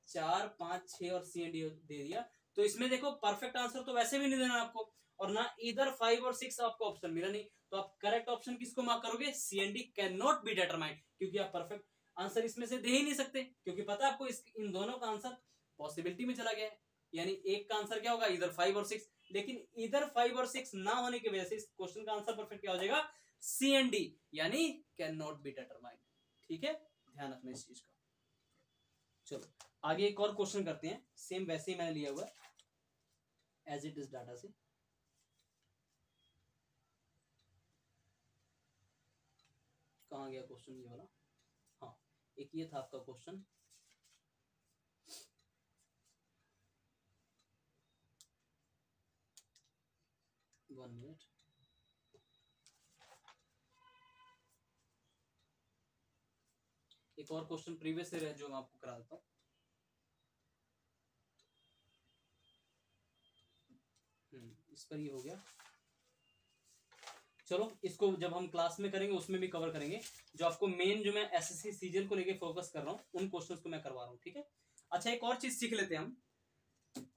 4 5 6 और सी एंड डी दे दिया, तो इसमें देखो परफेक्ट आंसर तो वैसे भी नहीं देना आपको, और ना इधर 5 और 6 आपको ऑप्शन मिला नहीं, तो आप करेक्ट ऑप्शन किसको मार्क करोगे? C and D can not be determined, क्योंकि आप परफेक्ट आंसर इसमें से दे ही नहीं सकते, क्योंकि पता है आपको इन दोनों का आंसर पॉसिबिलिटी में चला गया है। यानी एक का आंसर क्या होगा? इधर 5 और 6, लेकिन इधर 5 और 6 ना होने की वजह से इस क्वेश्चन का आंसर परफेक्ट क्या हो जाएगा? सी एंड डी, यानी कैन नॉट बी डिटरमाइंड। ठीक है, ध्यान रखना इस चीज का। चलो आगे एक और क्वेश्चन करते हैं, सेम वैसे ही मैंने लिया हुआ एज इट इज डाटा से। कहां गया क्वेश्चन ये वाला? हाँ, एक ये था आपका क्वेश्चन, वन मिनट, एक और क्वेश्चन प्रीवियस से जो मैं आपको करा देता हूँ। इस पर ही हो गया। चलो इसको जब हम क्लास में करेंगे उसमें भी कवर करेंगे, जो आपको मेन, जो मैं एसएससी सीजीएल को लेके फोकस कर रहा हूँ, उन क्वेश्चंस को मैं करवा रहा हूँ। ठीक है, अच्छा एक और चीज सीख लेते हैं हम।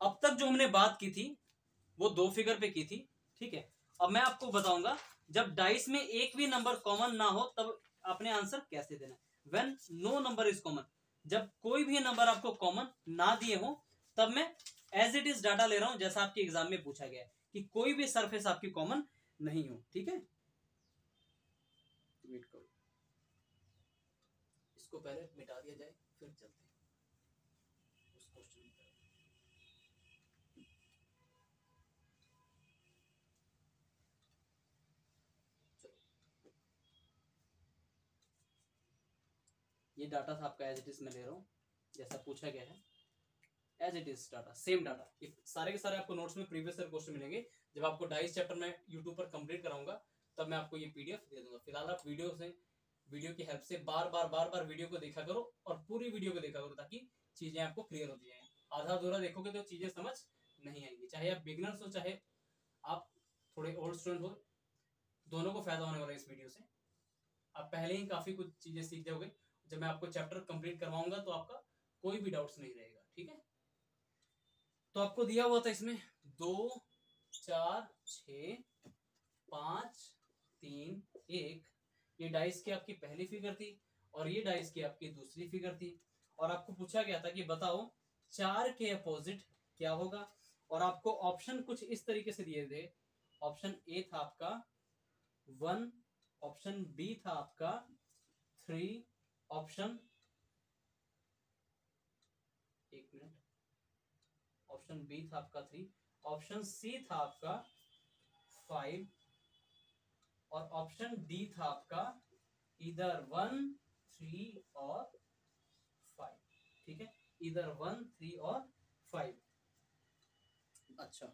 अब तक जो हमने बात की थी वो दो फिगर पे की थी। ठीक है, अब मैं आपको बताऊंगा जब डाइस में एक भी नंबर कॉमन ना हो तब आपने आंसर कैसे देना है। When no number is common, जब कोई भी नंबर आपको कॉमन ना दिए हो, तब मैं एज इट इज डाटा ले रहा हूं, जैसा आपके एग्जाम में पूछा गया है कि कोई भी सरफेस आपकी कॉमन नहीं हो। ठीक है, वेट करो, इसको पहले मिटा दिया जाए फिर चलते हैं उस क्वेश्चन में। ये डाटा था आपका, एज इट इज मैं ले रहा हूँ, जैसा पूछा गया है as it is data, same data. ये सारे के सारे आपको नोट्स में प्रीवियस ईयर क्वेश्चन मिलेंगे। जब आपको डाइस चैप्टर में यूट्यूब पर कंप्लीट कराऊंगा तब मैं आपको ये पीडीएफ दे दूंगा। फिलहाल आप वीडियो की हेल्प से बार बार वीडियो को देखा करो और पूरी वीडियो को देखा करो, ताकि चीजें आपको क्लियर होती जाए। आधा अधूरा देखोगे तो चीजें समझ नहीं आएंगी, चाहे आप बिगनर्स हो चाहे आप थोड़े ओल्ड स्टूडेंट हो, दोनों को फायदा होने वाला है इस वीडियो से। आप पहले ही काफी कुछ चीजें सीख जाओगे, जब मैं आपको चैप्टर कंप्लीट करवाऊंगा तो आपका कोई भी डाउट्स नहीं रहेगा। ठीक है, तो आपको दिया हुआ था इसमें 2 4 6 5 एक, ये डाइस की आपकी पहली फिगर थी और ये डाइस की आपकी दूसरी फिगर थी, और आपको पूछा गया था कि बताओ 4 के अपोजिट क्या होगा, और आपको ऑप्शन कुछ इस तरीके से दिए थे। ऑप्शन ए था आपका 1, ऑप्शन बी था आपका 3, ऑप्शन, एक मिनट, ऑप्शन बी था आपका 3, ऑप्शन सी था आपका 5, और ऑप्शन डी था आपका इधर 1, 3 और 5। ठीक है, इधर 1, 3 और 5। अच्छा,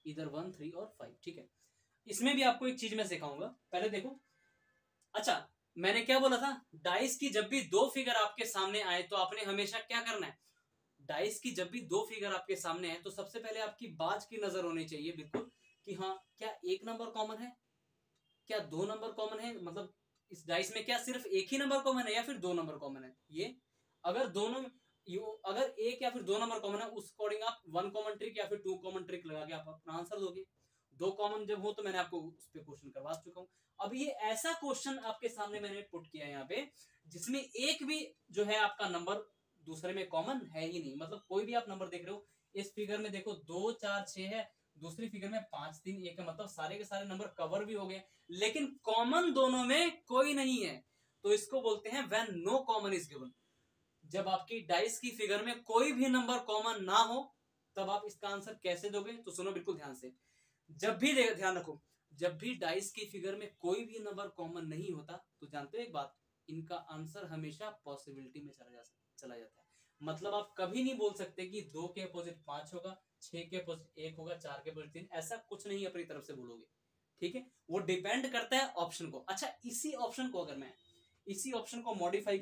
इधर 1, 3 और 5। ठीक है, इसमें भी आपको एक चीज मैं सिखाऊंगा, पहले देखो। अच्छा, मैंने क्या बोला था, डाइस की जब भी दो फिगर आपके सामने आए तो आपने हमेशा क्या करना है, डाइस की जब भी दो फिगर आपके सामने आए तो सबसे पहले आपकी बाज की नजर होनी चाहिए बिल्कुल, कि हाँ क्या एक नंबर कॉमन है, क्या दो नंबर कॉमन है, मतलब इस डाइस में क्या सिर्फ एक ही नंबर कॉमन है या फिर दो नंबर कॉमन है। ये अगर दोनों, अगर एक या फिर दो नंबर कॉमन है, उस अकॉर्डिंग आप 1 कॉमन ट्रिक या फिर 2 कॉमन ट्रिक लगा के आप अपना आंसर दोगे। दो कॉमन जब हो तो मैंने आपको उस पर क्वेश्चन करवा चुका हूं। अब ये ऐसा क्वेश्चन आपके सामने मैंने पुट किया यहाँ पे जिसमें एक भी जो है आपका नंबर दूसरे में कॉमन है ही नहीं, मतलब कोई भी आप नंबर देख रहे हो, इस फिगर में देखो 2, 4, 6 है, दूसरी फिगर में 5, 3, 1 है, मतलब सारे के सारे नंबर कवर भी हो गए, लेकिन कॉमन दोनों में कोई नहीं है, तो इसको बोलते हैं when no common is given. जब आपकी डाइस की फिगर में कोई भी नंबर कॉमन ना हो तब आप इसका आंसर कैसे दोगे, तो सुनो बिल्कुल ध्यान से। जब भी ध्यान रखो, जब भी डाइस की फिगर में कोई भी नंबर कॉमन नहीं होता तो जानते हो एक बात, इनका आंसर हमेशा पॉसिबिलिटी में चला जाता है। मतलब आप कभी नहीं बोल सकते कि 2 के अपोजिट 5 होगा, 6 के अपोजिट 1 होगा, 4 के अपोजिट 3, ऐसा कुछ नहीं अपनी तरफ से बोलोगे। ठीक है, वो डिपेंड करता है ऑप्शन को। अच्छा, इसी ऑप्शन को अगर मैं इसी ऑप्शन को मॉडिफाई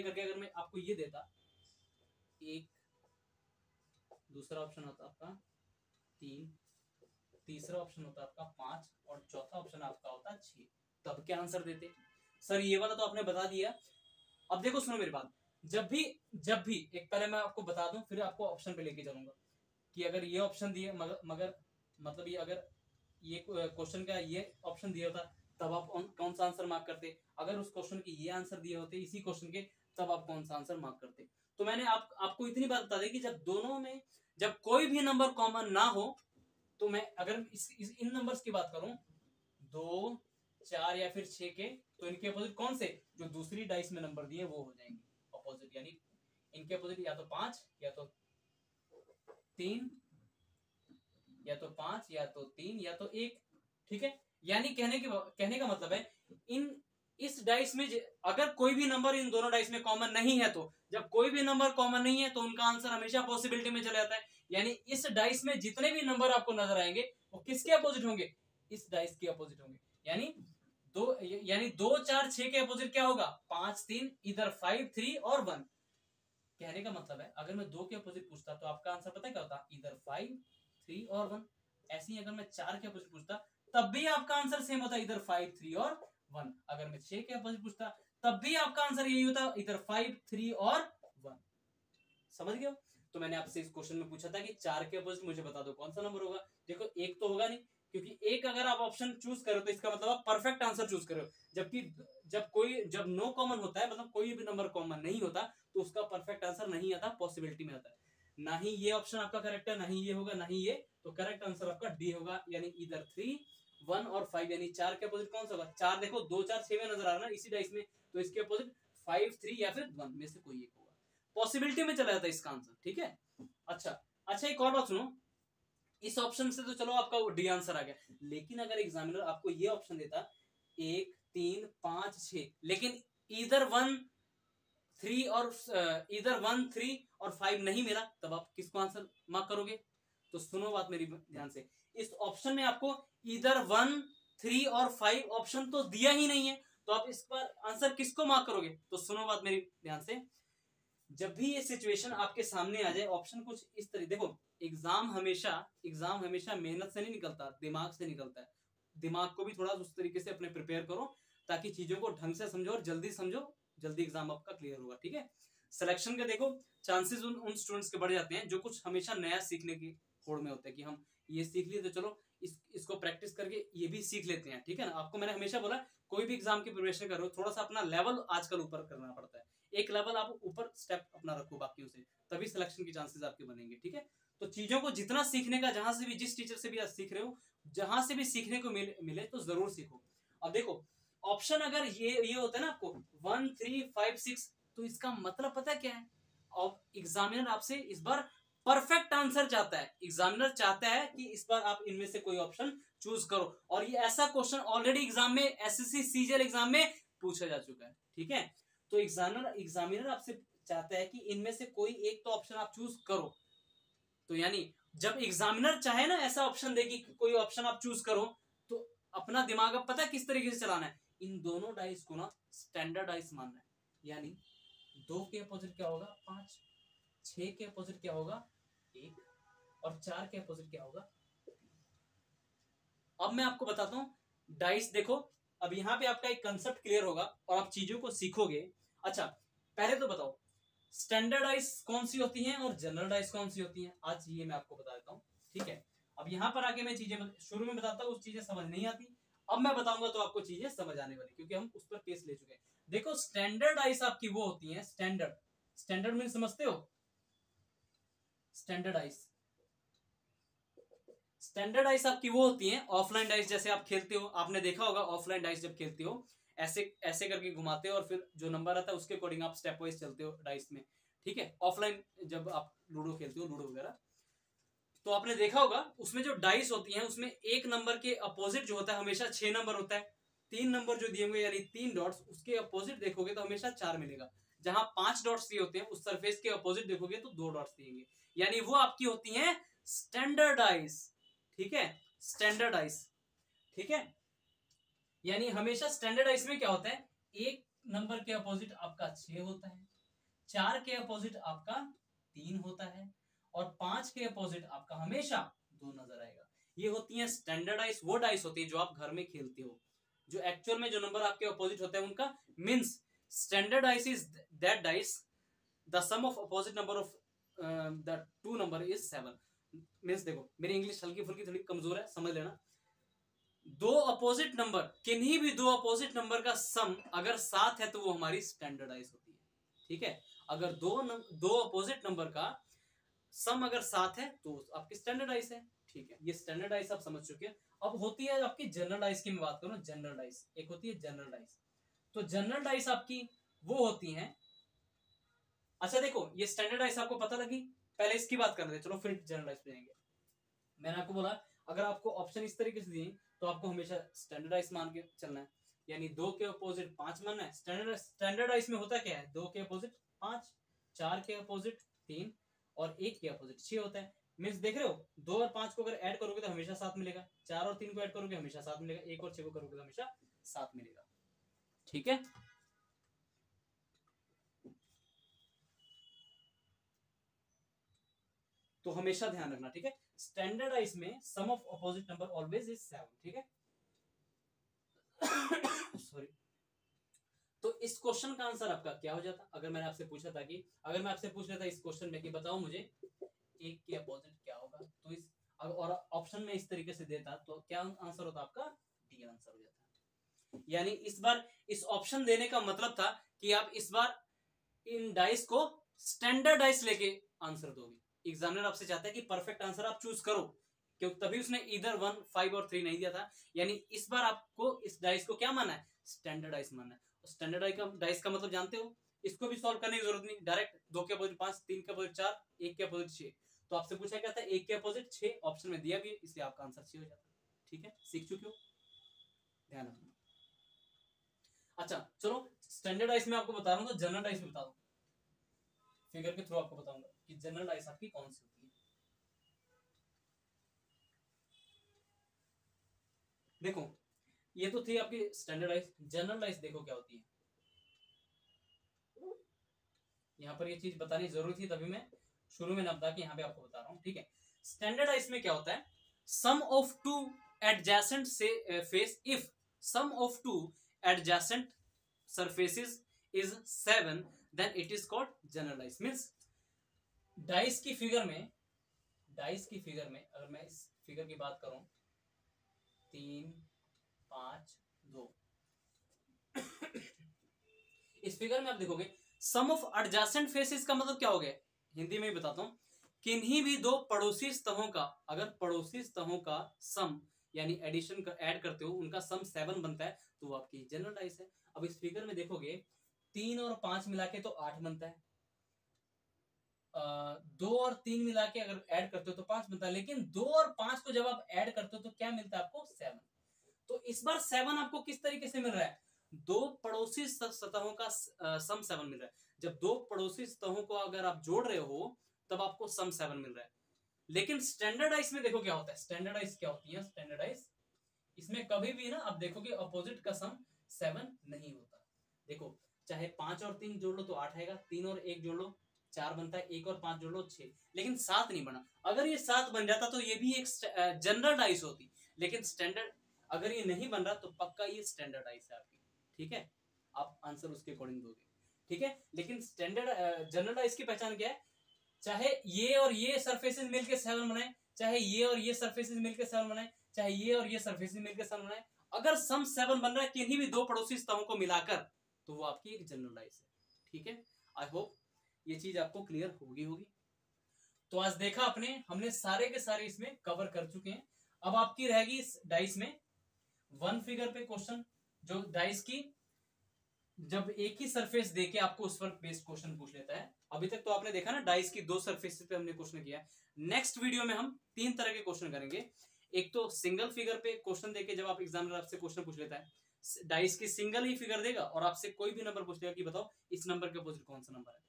करके अगर मैं आपको ये देता, एक, दूसरा ऑप्शन होता आपका 3, तीसरा ऑप्शन होता आपका 5 और चौथा ऑप्शन आपका होता 6, तब क्या आंसर देते। सर ये वाला तो आपने बता दिया। अब देखो सुनो मेरी बात, जब भी एक पहले मैं आपको बता दूं फिर आपको ऑप्शन पे लेके चलूंगा कि अगर ये ऑप्शन दिए मगर मतलब ये अगर ये क्वेश्चन का ये ऑप्शन दिया होता तब आप कौन सा आंसर मार्क करते, अगर उस क्वेश्चन के ये आंसर दिए होते इसी क्वेश्चन के तब आप कौन सा आंसर मार्क करते। तो मैंने आपको इतनी बात बता दी कि जब दोनों में जब कोई भी नंबर कॉमन ना हो तो मैं अगर इन नंबर्स की बात करूं 2, 4 या फिर 6 के, तो इनके अपोजिट कौन से जो दूसरी डाइस में नंबर दिए वो हो जाएंगे अपोजिट, यानी इनके अपोजिट या तो 5 या तो 3 या तो 5 या तो 3 या तो 1। ठीक है, यानी कहने का मतलब है इस डाइस में अगर कोई भी नंबर इन दोनों डाइस में कॉमन नहीं है, तो जब कोई भी नंबर कॉमन नहीं है तो उनका आंसर हमेशा पॉसिबिलिटी में चला जाता है। यानी इस डाइस में जितने भी नंबर आपको नजर आएंगे वो किसके अपोजिट होंगे, इस डाइस के अपोजिट होंगे। यानी 2, 4, 6 के अपोजिट क्या होगा 5, 3, इधर 5, 3 और 1। कहने का मतलब है अगर मैं 2 के अपोजिट पूछता तो आपका आंसर पता है क्या होता, इधर 5, 3 और 1। ऐसे ही अगर मैं 4 के अपोजिट पूछता तब भी आपका आंसर सेम होता, इधर 5, 3 और 1। अगर मैं 6 के अपोजिट पूछता तब भी आपका आंसर यही होता, इधर 5, 3 और 1। समझ गए? तो मैंने आपसे इस क्वेश्चन में पूछा था कि 4 के अपोजिट मुझे बता दो कौन सा नंबर होगा। देखो एक तो होगा नहीं, क्योंकि एक अगर आप ऑप्शन चूज करो तो इसका मतलब आप परफेक्ट आंसर चूज करो, जबकि जब नो कॉमन होता है मतलब कोई भी नंबर कॉमन नहीं होता तो उसका परफेक्ट आंसर नहीं आता, पॉसिबिलिटी में आता है। ना ही ये ऑप्शन आपका करेक्ट है, ना ही ये होगा, ना ही ये, तो करेक्ट आंसर आपका डी होगा, यानी इधर 3, 1 और 5। यानी 4 के अपोजिट कौन सा होगा, 4 देखो 2, 4, 6 में नजर आ रहा है ना इसी डाइस में, तो इसके अपोजिट 5, 3 या फिर 1 में से कोई एक होगा, पॉसिबिलिटी में चला जाता है इसका आंसर। ठीक है, अच्छा एक और बात सुनो, इस ऑप्शन से तो चलो आपका डी आंसर आ गया, लेकिन अगर एग्जामिनर आपको ये ऑप्शन देता 1, 3, 5, 6, लेकिन इधर 1, 3 और 5 नहीं मिला, तब आप किसको आंसर मार्क करोगे। तो सुनो बात मेरी ध्यान से, इस ऑप्शन में आपको इधर 1, 3 और 5 ऑप्शन तो दिया ही नहीं है, तो आप इस पर आंसर किसको मार्क करोगे। तो सुनो बात मेरी ध्यान से, जब भी ये सिचुएशन आपके सामने आ जाए, ऑप्शन कुछ इस तरह, देखो एग्जाम हमेशा मेहनत से नहीं निकलता, दिमाग से निकलता है। दिमाग को भी थोड़ा उस तरीके से अपने प्रिपेयर करो ताकि चीजों को ढंग से समझो और जल्दी समझो, जल्दी एग्जाम आपका क्लियर होगा। ठीक है, सिलेक्शन के देखो चांसेस उन स्टूडेंट्स के बढ़ जाते हैं जो कुछ हमेशा नया सीखने की होड़ में होते हैं कि हम ये सीख लिए तो चलो इसको प्रैक्टिस करके ये भी सीख लेते हैं, ठीक है ना। आपको मैंने हमेशा बोला कोई भी एग्जाम की प्रिपरेशन कर रहे हो थोड़ा सा अपना लेवल आजकल ऊपर करना पड़ता है, एक लेवल आप ऊपर स्टेप अपना रखो बाकियों से, तभी सिलेक्शन के चांसेस आपके बनेंगे, ठीक है। तो चीजों को जितना सीखने का, जहां से भी, जिस टीचर से भी आज सीख रहे हो, जहां से भी सीखने को मिले तो जरूर सीखो। अब देखो ऑप्शन अगर ये होता है ना आपको 1 3 5 6, तो इसका मतलब पता है क्या है, और एग्जामिनर आपसे इस बार परफेक्ट आंसर चाहता है। एग्जामिनर चाहता है कि इस बार आप इनमें से कोई ऑप्शन चूज करो, और ये ऐसा क्वेश्चन ऑलरेडी एग्जाम में, एसएससी सीजीएल एग्जाम में पूछा जा चुका है, ठीक है। तो एग्जामिनर आपसे चाहता है कि इनमें से कोई एक तो ऑप्शन आप चूज करो। तो यानी जब एग्जामिनर चाहे ना ऐसा ऑप्शन दे कि कोई ऑप्शन आप चूज करो, तो अपना दिमाग अब पता है किस तरीके से चलाना है, इन दोनों डाइस को ना स्टैंडर्ड डाइस मानना है। यानी 2 के अपोजिट क्या होगा 5, 6 के अपोजिट क्या होगा 1, और 4 के अपोजिट क्या होगा। अब मैं आपको बताता हूं डाइस। देखो अब यहां पे आपका एक कंसेप्ट क्लियर होगा और आप चीजों को सीखोगे। अच्छा पहले तो बताओ स्टैंडर्ड डाइस कौन सी होती हैं और जनरल डाइस कौन सी होती हैं, आज ये मैं आपको बता देता हूं, ठीक है। अब यहां पर आके मैं चीजें शुरू में बताता हूं, उस चीजें समझ नहीं आती, अब मैं बताऊंगा तो आपको चीजें समझ आने वाली, क्योंकि हम उस पर केस ले चुके हैं। देखो स्टैंडर्ड डाइस आपकी वो होती हैं, स्टैंडर्ड मीन समझते हो, स्टैंडर्ड डाइस आपकी वो होती हैं ऑफलाइन डाइस। जैसे आप खेलते हो, आपने देखा होगा ऑफलाइन डाइस जब खेलते हो ऐसे ऐसे करके घुमाते हो और फिर जो नंबर आता है उसके अकॉर्डिंग आप स्टेप वाइज चलते हो डाइस में, ठीक है। ऑफलाइन जब आप लूडो खेलते हो, लूडो वगैरह, तो आपने देखा होगा उसमें जो डाइस होती हैं उसमें एक नंबर के अपोजिट जो होता है हमेशा 6 नंबर होता है। 3 नंबर जो दिए हुए यानी 3 डॉट्स, उसके अपोजिट देखोगे तो हमेशा 4 मिलेगा। जहां 5 डॉट्स दिए होते हैं उस सरफेस के अपोजिट देखोगे तो 2 डॉट्स दिएंगे, यानी वो आपकी होती हैं स्टैंडर्ड डाइस, ठीक है। स्टैंडर्ड डाइस, ठीक है। यानी हमेशा स्टैंडर्ड डाइस में क्या होता है, एक नंबर के अपोजिट आपका 6 होता है, 4 के अपोजिट आपका 3 होता है, और 5 के अपोजिट आपका हमेशा 2 नजर आएगा। ये होती है स्टैंडर्ड डाइस। वो डाइस होती है जो आप घर में खेलते हो, जो एक्चुअल में जो नंबर आपके अपोजिट होते हैं उनका means standard dice is that dice the sum of opposite number of the 2 number is 7। Means देखो मेरी इंग्लिश हल्की फुल्की थोड़ी कमजोर है, समझ लेना। दो अपोजिट नंबर, किन्हीं भी दो अपोजिट नंबर का सम अगर 7 है तो वो हमारी स्टैंडर्डाइज होती है, ठीक है। अगर दो अपोजिट नंबर का सम अगर 7 है तो आपकी स्टैंडर्डाइज है, ठीक है। ये स्टैंडर्डाइज आप समझ चुके हैं। अब होती है आपकी जनरलाइज की मैं बात करूं, जनरलाइज एक होती है जनरलाइज। तो जनरलाइज आपकी वो होती हैं, अच्छा देखो ये स्टैंडर्डाइज आपको पता लगी, पहले इसकी बात कर रहे थे, चलो फिर जनरलाइज पे जाएंगे। मैंने आपको बोला अगर आपको ऑप्शन इस तरीके से दिए तो आपको हमेशा स्टैंडर्डाइज मान के चलना है, यानी 2 के अपोजिट 5 मानना है। स्टैंडर्डाइज में होता क्या है, 2 के अपोजिट 5, 4 के अपोजिट 3 और 1 के अपोजिट 6 होता है। मींस देख रहे हो 2 और 5 को अगर ऐड करोगे तो हमेशा 7 मिलेगा, 4 और 3 को ऐड करोगे हमेशा 7 मिलेगा, 1 और 6 को करोगे तो हमेशा 7 मिलेगा, ठीक है। तो हमेशा ध्यान रखना, ठीक है। स्टैंडर्डाइज में sum of opposite number always is 7, ठीक है। सॉरी। तो इस क्वेश्चन का आंसर आपका क्या हो जाता, अगर मैंने आपसे पूछा था कि अगर मैं आपसे पूछ लेता इस क्वेश्चन में कि बताओ मुझे 1 के अपोजिट क्या होगा, तो इस और ऑप्शन में इस तरीके से देता तो क्या आंसर होता आपका, डी आंसर हो जाता। यानी इस बार इस ऑप्शन देने का मतलब था कि आप इस बार इन डाइस को स्टैंडर्डाइज लेके आंसर दोगे। एग्जामिनर आपसे चाहता है कि परफेक्ट आंसर आप चूज करो, क्योंकि तभी उसने इधर 1, 5 और 3 नहीं दिया था। यानी इस बार आपको इस डाइस को क्या मानना है, स्टैंडर्डाइज मानना है। स्टैंडर्डाइज डाइस का मतलब जानते हो, इसको भी सॉल्व करने की जरूरत नहीं, डायरेक्ट 2 के अपोजिट 5, 3 के अपोजिट 4, 1 के अपोजिट 6। तो आपसे पूछा क्या था 1 के अपोजिट 6, ऑप्शन में दिया भी है, इसलिए आपका आंसर 6 हो जाता है, ठीक है। सीख चुके हो, ध्यान रखना। अच्छा चलो स्टैंडर्डाइज में आपको बता रहा हूँ, तो जनरलाइज में बता दूं, फिगर के थ्रू आपको बताऊंगा कि जनरलाइज आपकी कौन सी होती है। देखो ये तो थी आपकी स्टैंडर्डाइज। जनरलाइज देखो क्या होती है, यहां पर ये चीज बतानी जरूरी थी, तभी मैं शुरू में ना बता के यहां पे आपको बता रहा हूं, ठीक है। स्टैंडर्डाइज में क्या होता है, सम ऑफ टू एडजेसेंट से face, if sum of two adjacent surfaces is 7 then it is called generalize. Means dice की फिगर में डाइस की फिगर में अगर मैं इस फिगर की बात करूं 3 5 2 इस फिगर में आप देखोगे सम ऑफ एडजेसेंट फेसेस का मतलब क्या हो गया, हिंदी में ही बताता हूं, किन्हीं भी दो पड़ोसी सतहों का, अगर पड़ोसी सतहों का सम यानी एडिशन का ऐड करते हो उनका सम 7 बनता है तो वो आपकी जनरल डाइस है। अब इस फिगर में देखोगे 3 और 5 मिला के तो 8 बनता है, 2 और 3 मिला के अगर ऐड करते हो तो 5 बनता है, लेकिन 2 और 5 को जब आप ऐड करते हो तो क्या मिलता है आपको 7। तो इस बार 7 आपको किस तरीके से मिल रहा है, दो पड़ोसी सतहों का सम 7 मिल रहा है। जब दो पड़ोसी सतहों को अगर आप जोड़ रहे हो तब आपको सम 7 मिल रहा है। लेकिन स्टैंडर्डाइज में देखो क्या होता है, स्टैंडर्डाइज क्या होती है, स्टैंडर्डाइज इसमें कभी भी ना आप देखोगे अपोजिट का सम 7 नहीं होता। देखो चाहे 5 और 3 जोड़ लो तो 8 आएगा, 3 और 1 जोड़ लो 4 बनता है, 1 और 5 जोड़ लो 6, लेकिन 7 नहीं बना। अगर ये 7 बन जाता तो ये भी एक जनरल डाइस होती, लेकिन स्टैंडर्ड अगर ये नहीं बन रहा तो पक्का ये स्टैंडर्ड डाइस है आपकी, ठीक है, आप आंसर उसके अकॉर्डिंग दोगे, ठीक है। लेकिन स्टैंडर्ड जनरल डाइस की पहचान क्या है, चाहे ये और ये सरफेसेस मिलकर 7 बनाए, चाहे ये और ये सरफेसेस मिलकर 7 बनाए, चाहे ये और ये सरफेसेस मिलकर 7 बनाए, अगर सम 7 बन रहा है किन्हीं भी दो पड़ोसी सतहों को मिलाकर तो वो आपकी एक जनरल डाइस है, ठीक है। आई होप ये चीज आपको क्लियर होगी। तो आज देखा हमने सारे के सारे इसमें कवर कर चुके हैं। अब आपकी रहेगी इस डाइस में 1 फिगर पे क्वेश्चन, जो डाइस की जब एक ही सरफेस देके आपको उस पर बेस्ड क्वेश्चन पूछ लेता है। अभी तक तो आपने देखा ना डाइस की 2 सरफेस पे हमने क्वेश्चन किया। नेक्स्ट वीडियो में हम 3 तरह के क्वेश्चन करेंगे। एक तो सिंगल फिगर पे क्वेश्चन देके जब आप एग्जामिनर आपसे क्वेश्चन पूछ लेता है, डाइस की सिंगल ही फिगर देगा और आपसे कोई भी नंबर पूछ लेगा कि बताओ इस नंबर के अपोजिट कौन सा नंबर है।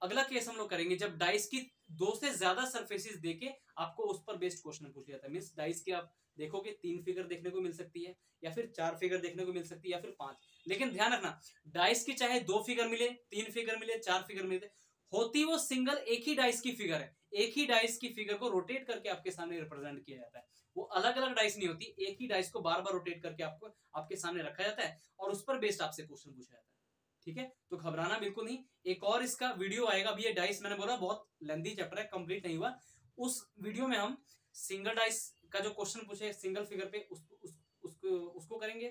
अगला केस हम लोग करेंगे जब डाइस की 2 से ज्यादा सरफेसेस देके आपको उस पर बेस्ड क्वेश्चन पूछ लिया जाता है। मींस डाइस के आप देखोगे 3 फिगर देखने को मिल सकती है, या फिर 4 फिगर देखने को मिल सकती है, या फिर 5। लेकिन ध्यान रखना डाइस की चाहे 2 फिगर मिले, 3 फिगर मिले, 4 फिगर मिले, होती वो सिंगल एक ही डाइस की फिगर है। एक ही डाइस की फिगर को रोटेट करके आपके सामने रिप्रेजेंट किया जाता है। वो अलग अलग डाइस नहीं होती, एक ही डाइस को बार बार रोटेट करके आपको आपके सामने रखा जाता है और उस पर बेस्ड आपसे क्वेश्चन पूछा जाता है, ठीक है। तो घबराना बिल्कुल नहीं। एक और इसका वीडियो आएगा, अभी ये डाइस मैंने बोला बहुत लेंथी चैप्टर है, कंप्लीट नहीं हुआ। उस वीडियो में हम सिंगल डाइस का जो क्वेश्चन पूछे सिंगल फिगर पे उसको करेंगे,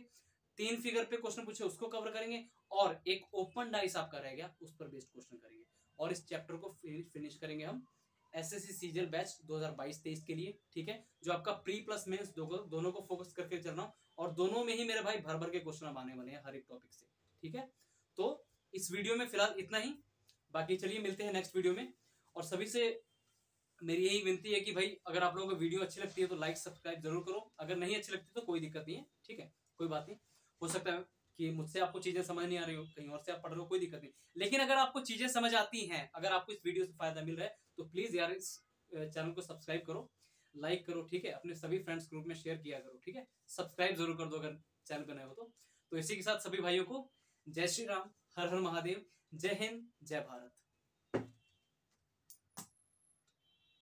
3 फिगर पे क्वेश्चन पूछे उसको कवर करेंगे, और एक ओपन डाइस आपका रह गया उस पर बेस्ड क्वेश्चन करेंगे। और इस चैप्टर को फिनिश करेंगे हम एसएससी सीजीएल बैच 2022-23 के लिए, ठीक है। जो आपका प्री प्लस मेंस दोनों को फोकस करके चल रहा हूँ, और दोनों में ही मेरे भाई भर भर के क्वेश्चन आने वाले हैं हर एक टॉपिक से, ठीक है। तो इस वीडियो में फिलहाल इतना ही, बाकी चलिए मिलते हैं नेक्स्ट वीडियो में। और सभी से मेरी यही विनती है कि भाई अगर आप लोगों को वीडियो अच्छी लगती है तो लाइक सब्सक्राइब जरूर करो, अगर नहीं अच्छी लगती तो कोई दिक्कत नहीं है, ठीक है, कोई बात नहीं। हो सकता है कि मुझसे आपको चीजें समझ नहीं आ रही हो, कहीं और से आप पढ़ रहे हो, कोई दिक्कत नहीं। लेकिन अगर आपको चीजें समझ आती हैं, अगर आपको इस वीडियो से फायदा मिल रहा है तो प्लीज यार इस चैनल को सब्सक्राइब करो, लाइक करो, ठीक है, अपने सभी फ्रेंड्स ग्रुप में शेयर किया करो, ठीक है, सब्सक्राइब जरूर कर दो अगर चैनल पर नए हो तो। इसी के साथ सभी भाइयों को जय श्री राम, हर हर महादेव, जय हिंद, जय भारत।